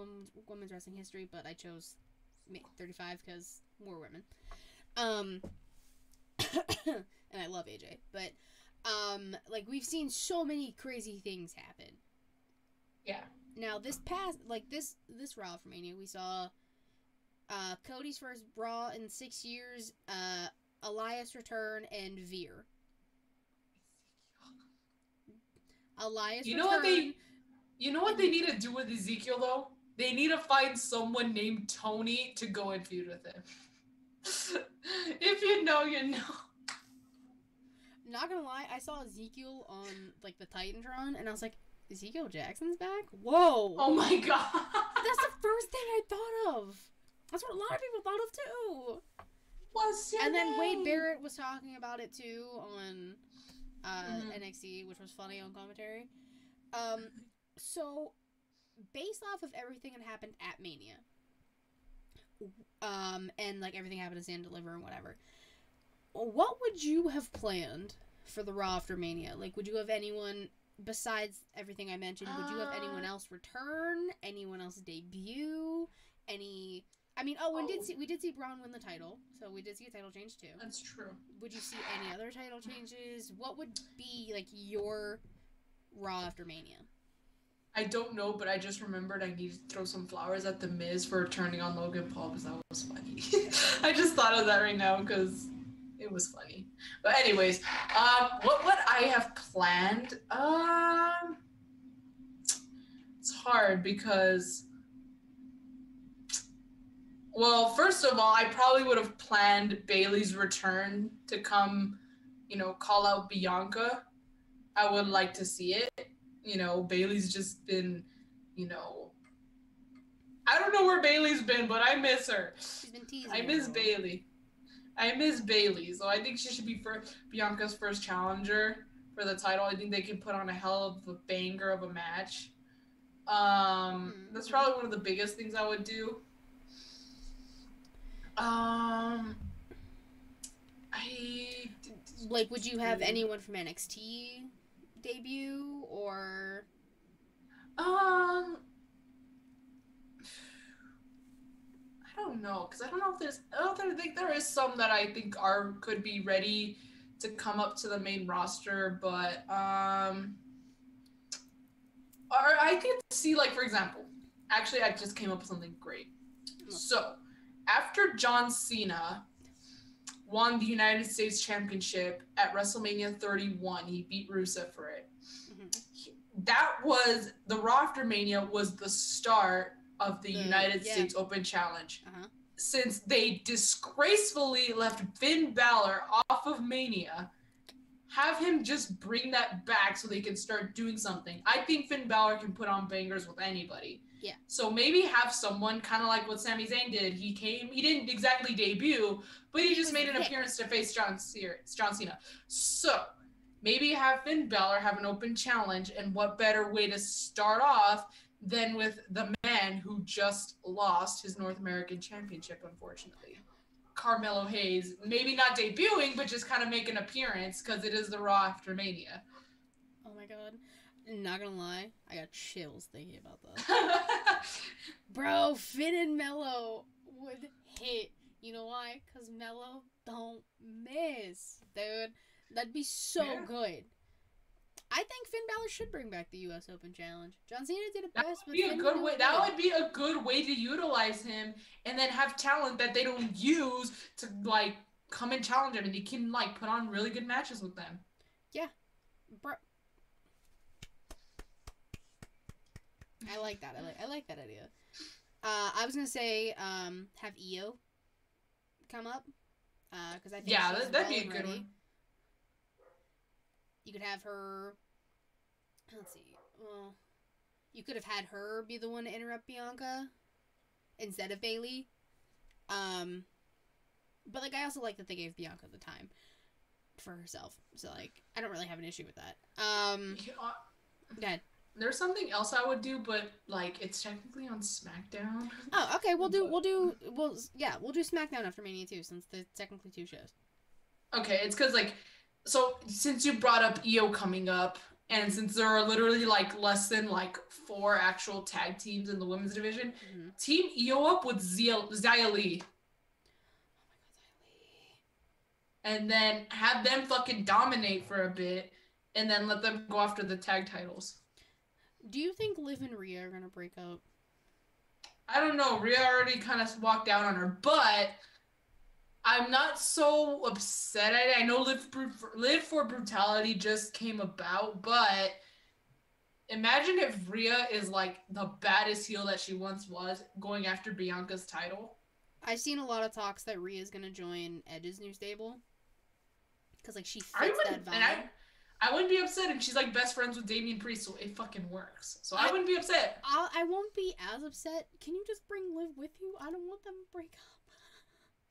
Speaker 1: women's wrestling history, but I chose 35 because more women. And I love AJ, but like we've seen so many crazy things happen.
Speaker 2: Yeah.
Speaker 1: Now this Raw for Mania, we saw Cody's first Raw in 6 years, Elias return, and Veer. Elias
Speaker 2: You
Speaker 1: return.
Speaker 2: know what they need to do with Ezekiel though? They need to find someone named Tony to go and feud with him. If you know, you know.
Speaker 1: Not gonna lie, I saw Ezekiel on like the Titantron, and I was like, Ezekiel Jackson's back? Whoa!
Speaker 2: Oh my god!
Speaker 1: That's the first thing I thought of. That's what a lot of people thought of too.
Speaker 2: What's your
Speaker 1: And then
Speaker 2: name?
Speaker 1: Wade Barrett was talking about it too on NXT, which was funny on commentary. So based off of everything that happened at Mania, and like everything happened to Stand Deliver and whatever, what would you have planned for the Raw after Mania? Like, would you have anyone besides everything I mentioned? Would you have anyone else return? Anyone else debut? We did see Braun win the title, so we did see a title change too.
Speaker 2: That's true.
Speaker 1: Would you see any other title changes? What would be like your Raw after Mania?
Speaker 2: I don't know, but I just remembered I need to throw some flowers at The Miz for turning on Logan Paul because that was funny. I just thought of that right now because it was funny. But anyways, what would I have planned? It's hard because, well, first of all, I probably would have planned Bayley's return to come, call out Bianca. I would like to see it. Bayley's just been, I don't know where Bayley's been, but I miss her.
Speaker 1: She's been teasing.
Speaker 2: I miss Bayley. So I think she should be Bianca's first challenger for the title. I think they can put on a hell of a banger of a match. That's probably one of the biggest things I would do.
Speaker 1: Would you have anyone from NXT debut or?
Speaker 2: I don't know, because I don't know if I think there is some that I think could be ready to come up to the main roster, but or I could see, like, for example, actually I just came up with something great. So after John Cena won the United States Championship at WrestleMania 31, he beat Rusev for it. That was the Raw after Mania was the start of the United States Open Challenge. Since they disgracefully left Finn Balor off of Mania, have him just bring that back so they can start doing something. I think Finn Balor can put on bangers with anybody.
Speaker 1: Yeah. So
Speaker 2: maybe have someone kind of like what Sami Zayn did. He didn't exactly debut, but he just made an appearance to face John Cena. So maybe have Finn Balor have an open challenge, and what better way to start off than with the man who just lost his North American Championship, unfortunately. Carmelo Hayes, maybe not debuting, but just kind of make an appearance because it is the Raw after Mania.
Speaker 1: Oh my god. Not gonna lie, I got chills thinking about that. Bro, Finn and Melo would hit. You know why? Because Melo don't miss, dude. That'd be so good. I think Finn Balor should bring back the U.S. Open Challenge. John Cena did it best, but Finn
Speaker 2: good way. That would be a good way to utilize him, and then have talent that they don't use to like come and challenge him, and he can like put on really good matches with them.
Speaker 1: Yeah, bro. I like that. I like that idea. I was gonna say have Io come up because I think
Speaker 2: that'd be a good one.
Speaker 1: You could have her. Let's see. Well, you could have had her be the one to interrupt Bianca instead of Bayley. But like I also like that they gave Bianca the time for herself. So like I don't really have an issue with that. Go ahead.
Speaker 2: There's something else I would do, but like it's technically on SmackDown.
Speaker 1: Oh, okay. We'll do SmackDown after Mania 2 since there's technically 2 shows.
Speaker 2: Okay, it's because like, so since you brought up Io coming up, and since there are literally like less than like 4 actual tag teams in the women's division, team Io up with Xia Li. And then have them fucking dominate for a bit, and then let them go after the tag titles.
Speaker 1: Do you think Liv and Rhea are gonna break up?
Speaker 2: I don't know. Rhea already kind of walked out on her, but I'm not so upset at it. I know Live for Brutality just came about, but imagine if Rhea is like the baddest heel that she once was, going after Bianca's title.
Speaker 1: I've seen a lot of talks that Rhea's gonna join Edge's new stable. Because, like, she fits that vibe.
Speaker 2: And I wouldn't be upset if she's, like, best friends with Damian Priest, so it fucking works. So I wouldn't be upset.
Speaker 1: I won't be as upset. Can you just bring Liv with you? I don't want them to break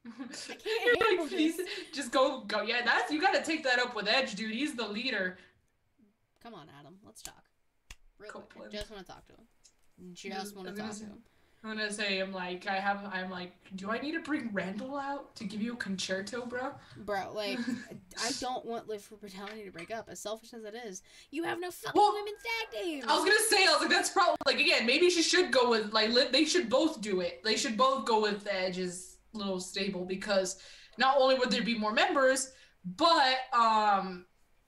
Speaker 1: up. I can't handle this.
Speaker 2: Just go. Yeah, you gotta take that up with Edge, dude. He's the leader.
Speaker 1: Come on, Adam. Let's talk. Real quick. Just want to talk to him. Just want to talk to him.
Speaker 2: I'm gonna say, I'm like, do I need to bring Randall out to give you a concerto, bro?
Speaker 1: Bro, like, I don't want Liv for Brutality to break up, as selfish as it is. You have no fucking women's tag teams!
Speaker 2: I was like, that's probably, like, again, maybe she should go with, like, they should both do it. They should both go with Edge's little stable, because not only would there be more members, but,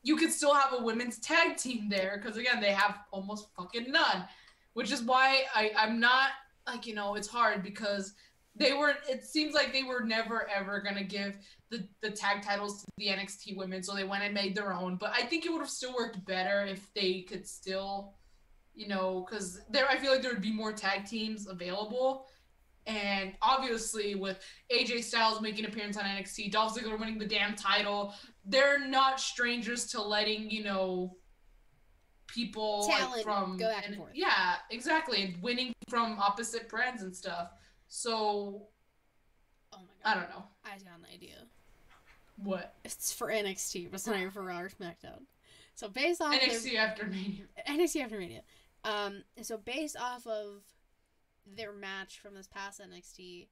Speaker 2: you could still have a women's tag team there, because, again, they have almost fucking none. Which is why I'm not, like, you know, it's hard because it seems like they were never ever going to give the tag titles to the NXT women, so they went and made their own. But I think it would have still worked better if they could still, you know, because I feel like there would be more tag teams available. And obviously with AJ Styles making an appearance on NXT, Dolph Ziggler winning the damn title, they're not strangers to letting, you know, people
Speaker 1: talent
Speaker 2: from
Speaker 1: go back and forth.
Speaker 2: Yeah, exactly, and winning from opposite brands and stuff. So,
Speaker 1: oh my god,
Speaker 2: I don't know.
Speaker 1: I just got an idea.
Speaker 2: What?
Speaker 1: It's for NXT, but it's not even for Raw or SmackDown. So based off
Speaker 2: NXT after Mania.
Speaker 1: NXT after Mania. So based off of their match from this past NXT,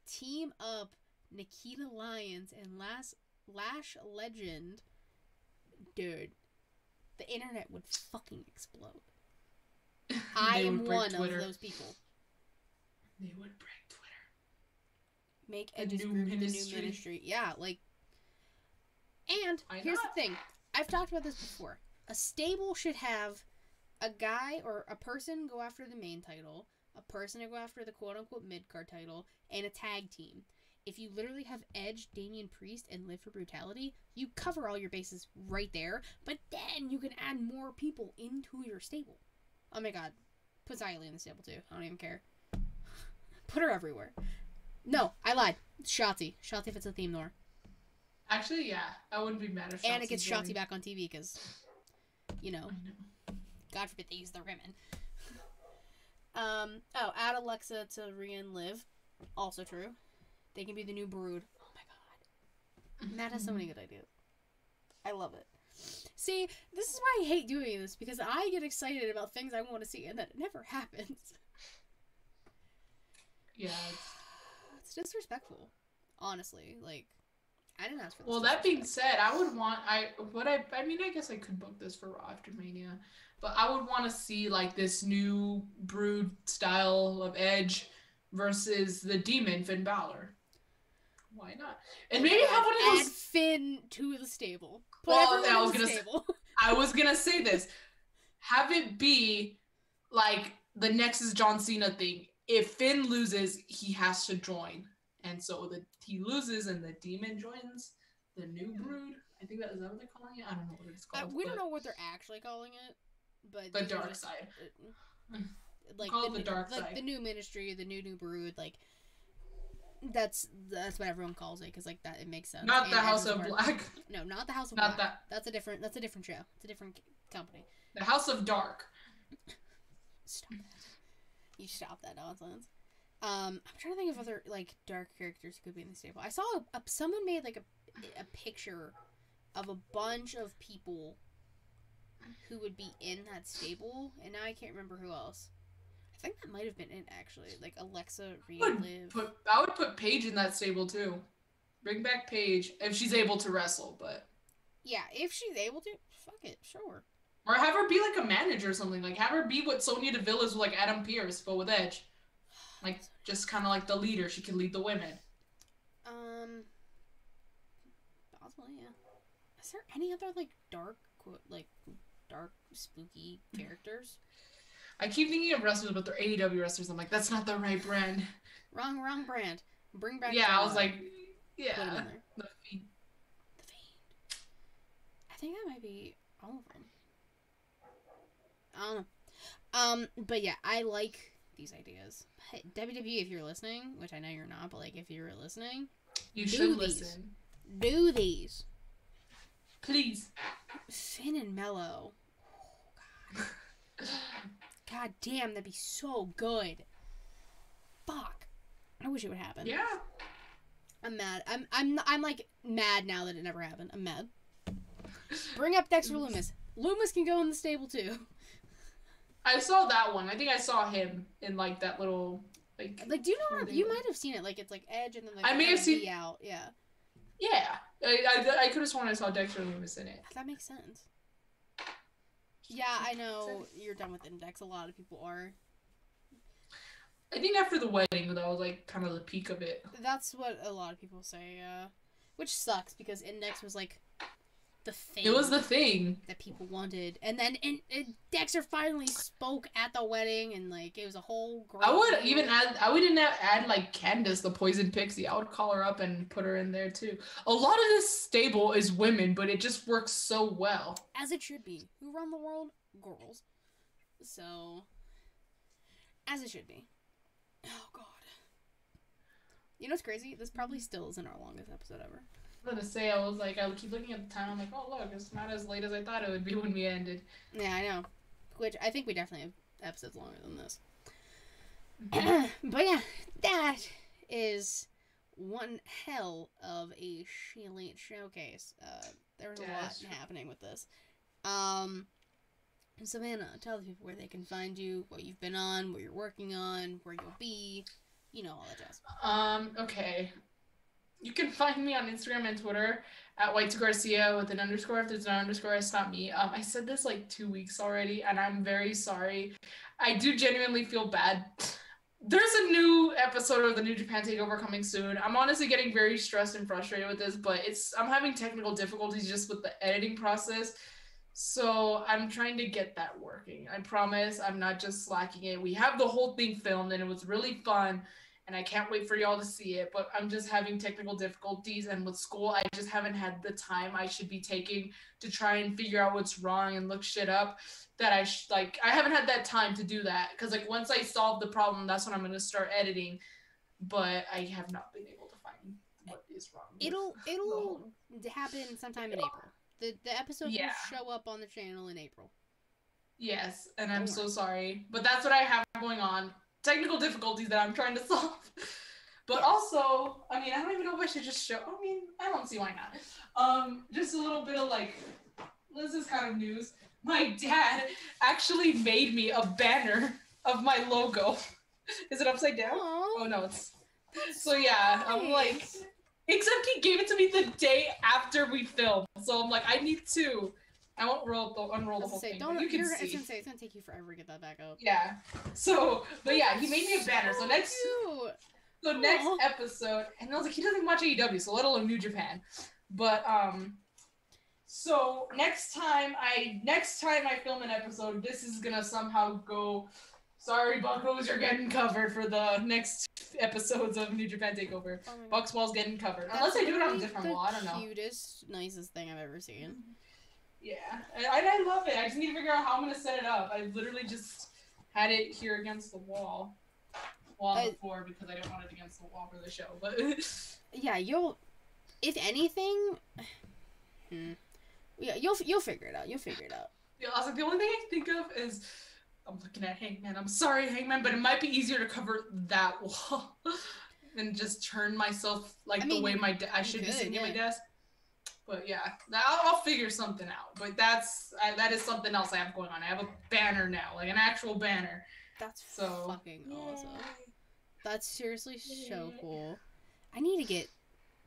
Speaker 1: team up Nikita Lyons and Lash Legend, dude. The internet would fucking explode. I am one of those people.
Speaker 2: They would break Twitter.
Speaker 1: Make Edge's group the new ministry. Yeah, like... And, here's the thing. I've talked about this before. A stable should have a guy or a person go after the main title, a person to go after the quote-unquote mid-card title, and a tag team. If you literally have Edge, Damian Priest, and Liv for Brutality, you cover all your bases right there, but then you can add more people into your stable. Oh my god. Put Xylee in the stable too. I don't even care. Put her everywhere. No, I lied. Shotzi. Shotzi fits the theme more.
Speaker 2: Actually, yeah. I wouldn't be mad if Shotzi.
Speaker 1: And it gets Shotzi back on TV because, you know, God forbid they use their women. Add Alexa to Rhea and Liv. Also true. They can be the new Brood. Oh my god. Matt has so many good ideas. I love it. See, this is why I hate doing this, because I get excited about things I want to see, and that it never happens.
Speaker 2: Yeah.
Speaker 1: It's disrespectful. Honestly. Like, I didn't ask for this.
Speaker 2: Well, that being said, I would want... I guess I could book this for Raw after Mania, but I would want to see, like, this new Brood style of Edge versus the Demon, Finn Balor. Why not? And maybe have one of those...
Speaker 1: Add Finn to the stable.
Speaker 2: I was gonna say this. Have it be like the Nexus John Cena thing. If Finn loses, he has to join. And so he loses and the Demon joins the new Brood. I think is that what they're calling it? I don't know what it's called.
Speaker 1: We don't know what they're actually calling it. But
Speaker 2: the dark side.
Speaker 1: Like
Speaker 2: call it the dark side.
Speaker 1: Like the new ministry, the new Brood, like that's what everyone calls it, because like that it makes sense.
Speaker 2: Not the House of Black.
Speaker 1: No, not the House of Black. That's a different show. It's a different company.
Speaker 2: The House of Dark.
Speaker 1: Stop that. You stop that nonsense. I'm trying to think of other like dark characters who could be in the stable. I saw someone made like a picture of a bunch of people who would be in that stable, and now I can't remember who else. I think that might have been it, actually. Like Alexa, Rhea, Liv.
Speaker 2: I would put Paige in that stable, too. Bring back Paige, if she's able to wrestle, but...
Speaker 1: Yeah, if she's able to, fuck it, sure.
Speaker 2: Or have her be, like, a manager or something. Like, have her be what Sonya Deville is with, like, Adam Pearce, but with Edge. Like, just kind of like the leader. She can lead the women.
Speaker 1: Possibly, yeah. Is there any other, like, dark, spooky characters?
Speaker 2: I keep thinking of wrestlers, but they're AEW wrestlers. I'm like, that's not the right brand.
Speaker 1: Wrong brand. Bring back.
Speaker 2: Yeah, I was like, yeah.
Speaker 1: Put him in there.
Speaker 2: The Fiend.
Speaker 1: The Fiend. I think that might be all of them. I don't know. But yeah, I like these ideas. Hey, WWE, if you're listening, which I know you're not, but like if you're listening,
Speaker 2: you should listen.
Speaker 1: Do these.
Speaker 2: Please.
Speaker 1: Finn and Mello. Oh, God. God damn, that'd be so good. Fuck. I wish it would happen.
Speaker 2: Yeah.
Speaker 1: I'm mad. I'm like mad now that it never happened. I'm mad. Bring up Dexter Lumis. Lumis can go in the stable too.
Speaker 2: I saw that one. I think I saw him in like that little like.
Speaker 1: Do you know? You might have seen it. Like it's like Edge and then like
Speaker 2: I may have seen
Speaker 1: out. Yeah.
Speaker 2: Yeah, I could have sworn I saw Dexter Lumis in it.
Speaker 1: That makes sense. Yeah, I know you're done with Index. A lot of people are.
Speaker 2: I think after the wedding, that was like kind of the peak of it.
Speaker 1: That's what a lot of people say. Which sucks because Index was like the thing.
Speaker 2: It was the thing
Speaker 1: that people wanted, and then Dexter finally spoke at the wedding, and like it was a whole.
Speaker 2: I would add like Candace, the Poison Pixie. I would call her up and put her in there too. A lot of this stable is women, but it just works so well.
Speaker 1: As it should be. Who run the world? Girls. So, as it should be. Oh God. You know what's crazy? This probably still isn't our longest episode ever.
Speaker 2: I was gonna say, I would keep looking at the time. I'm like, oh look, it's not as late as I thought it would be when we ended.
Speaker 1: Yeah, I know. Which I think we definitely have episodes longer than this. But yeah, that is one hell of a ShElite showcase. There was a lot happening with this. Savannah, tell the people where they can find you, what you've been on, what you're working on, where you'll be, you know, all that jazz.
Speaker 2: Okay. You can find me on Instagram and Twitter at White2Garcia with an underscore. If there's no underscore, it's not me. I said this like 2 weeks already, and I'm very sorry. I do genuinely feel bad. There's a new episode of the New Japan Takeover coming soon. I'm honestly getting very stressed and frustrated with this, but I'm having technical difficulties just with the editing process. So I'm trying to get that working. I promise I'm not just slacking it. We have the whole thing filmed, and it was really fun. And I can't wait for y'all to see it, but I'm just having technical difficulties, and with school, I just haven't had the time I should be taking to try and figure out what's wrong and look shit up. That I haven't had that time to do that, because like once I solve the problem, that's when I'm gonna start editing. But I have not been able to find what is wrong.
Speaker 1: It'll happen sometime in April. The episode will show up on the channel in April.
Speaker 2: Yes, and I'm so sorry, but that's what I have going on. Technical difficulties that I'm trying to solve. But also, I mean, I don't even know if I should just show. I mean, I don't see why not. Just a little bit of like, this is kind of news. My dad actually made me a banner of my logo. Is it upside down?
Speaker 1: Aww.
Speaker 2: Oh no, it's. So yeah, I'm like, except he gave it to me the day after we filmed. So I'm like, I need to. I won't unroll the whole thing. You can see.
Speaker 1: It's gonna take you forever to get that back up.
Speaker 2: Yeah. So, but yeah, he made me a banner. So next episode, and I was like, he doesn't watch AEW, so let alone New Japan. But so next time I film an episode, this is gonna somehow go. Sorry, Buckos, you're getting covered for the next episodes of New Japan Takeover. Bucks Wall's getting covered, unless I do it on a different wall. I don't know.
Speaker 1: Cutest, nicest thing I've ever seen.
Speaker 2: Yeah, and I love it. I just need to figure out how I'm gonna set it up. I literally just had it here against the wall on the floor because I didn't want it against the wall for the show. But
Speaker 1: yeah, if anything, yeah, you'll figure it out. You'll figure it out.
Speaker 2: Yeah, I was like, the only thing I can think of is I'm looking at Hangman. I'm sorry, Hangman, but it might be easier to cover that wall than just turn myself the way I should be sitting at my desk. But yeah, I'll figure something out. But that is something else I have going on. I have a banner now, like an actual banner.
Speaker 1: That's fucking awesome. That's seriously so cool. I need to get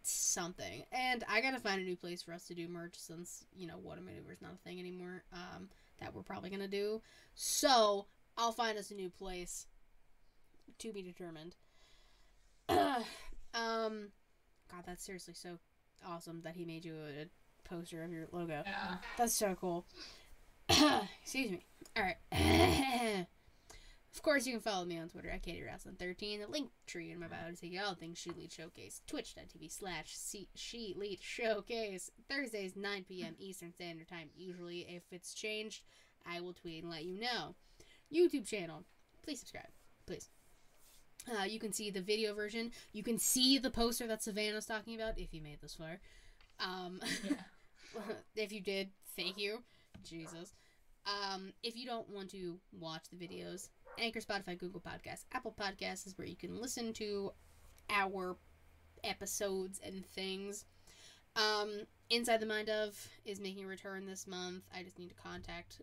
Speaker 1: something, and I gotta find a new place for us to do merch since What a Maneuver is not a thing anymore. That we're probably gonna do. So I'll find us a new place. To be determined. God, that's seriously so awesome that he made you a poster of your logo.
Speaker 2: Yeah.
Speaker 1: That's so cool. Excuse me. Alright. Of course, you can follow me on Twitter at KatieWrestling13. The link tree in my bio to take you all things ShElite Showcase. Twitch.tv/ShElite Showcase. Thursdays, 9 p.m. Eastern Standard Time. Usually, if it's changed, I will tweet and let you know. YouTube channel. Please subscribe. Please. You can see the video version. You can see the poster that Savannah's talking about if you made this far. If you did, thank you. Jesus. If you don't want to watch the videos, Anchor, Spotify, Google Podcasts, Apple Podcasts is where you can listen to our episodes and things. Inside the Mind of is making a return this month. I just need to contact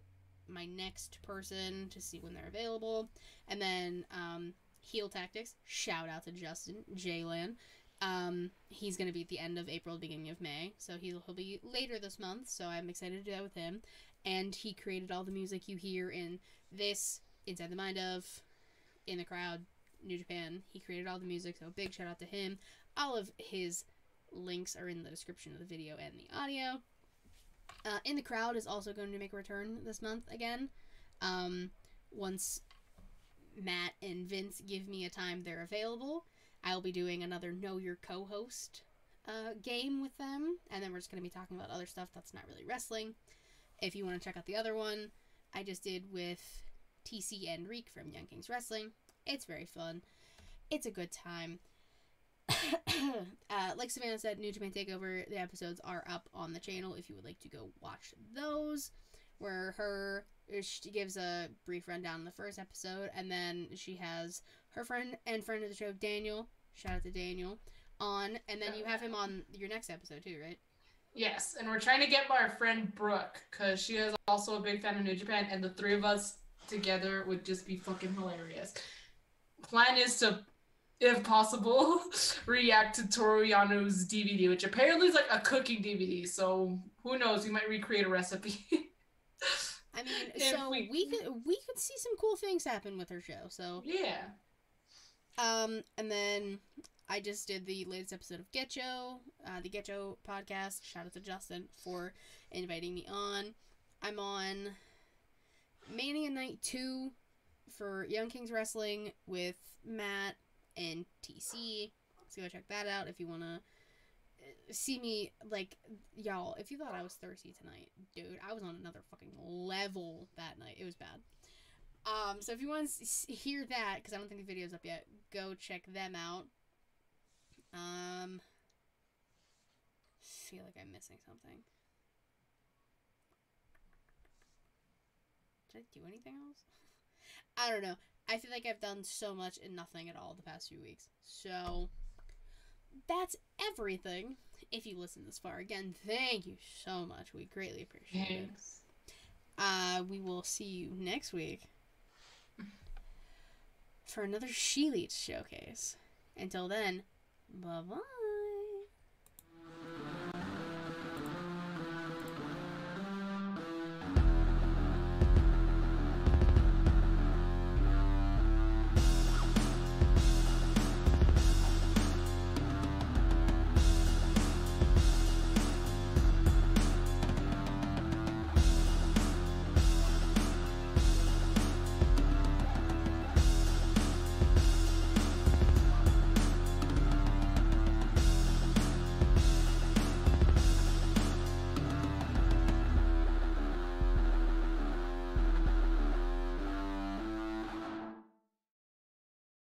Speaker 1: my next person to see when they're available. And then Heel Tactics, shout out to Justin Jalen. He's going to be at the end of April, beginning of May, so he'll be later this month, so I'm excited to do that with him. And he created all the music you hear in this, Inside the Mind of, In the Crowd, New Japan. He created all the music, so big shout out to him. All of his links are in the description of the video and the audio. In the Crowd is also going to make a return this month again. Once Matt and Vince give me a time they're available, I'll be doing another Know Your Co-Host game with them, and then we're just going to be talking about other stuff that's not really wrestling. If you want to check out the other one, I just did with TC and Reek from Young Kings Wrestling. It's very fun. It's a good time. Like Savannah said, New Japan Takeover, the episodes are up on the channel if you would like to go watch those, where she gives a brief rundown in the first episode, and then she has her friend and friend of the show, Daniel, shout out to Daniel, on, and then you have him on your next episode too, right?
Speaker 2: Yes, and we're trying to get our friend Brooke, because she is also a big fan of New Japan, and the three of us together would just be fucking hilarious. Plan is to, if possible, react to Toru Yano's DVD, which apparently is like a cooking DVD, so who knows, we might recreate a recipe.
Speaker 1: I mean, so we could see some cool things happen with her show, so...
Speaker 2: Yeah.
Speaker 1: And then I just did the latest episode of Getcho, the Getcho podcast. Shout out to Justin for inviting me on. I'm on Mania Night 2 for Young Kings Wrestling with Matt and TC. So go check that out if you want to see me, like, y'all, if you thought I was thirsty tonight, dude, I was on another fucking level that night. It was bad. So if you want to hear that, because I don't think the video's up yet, go check them out. Feel like I'm missing something. Did I do anything else? I don't know. I feel like I've done so much and nothing at all the past few weeks. So, that's everything. If you listened this far, again, thank you so much. We greatly appreciate it. We will see you next week for another ShElite showcase. Until then, bye-bye.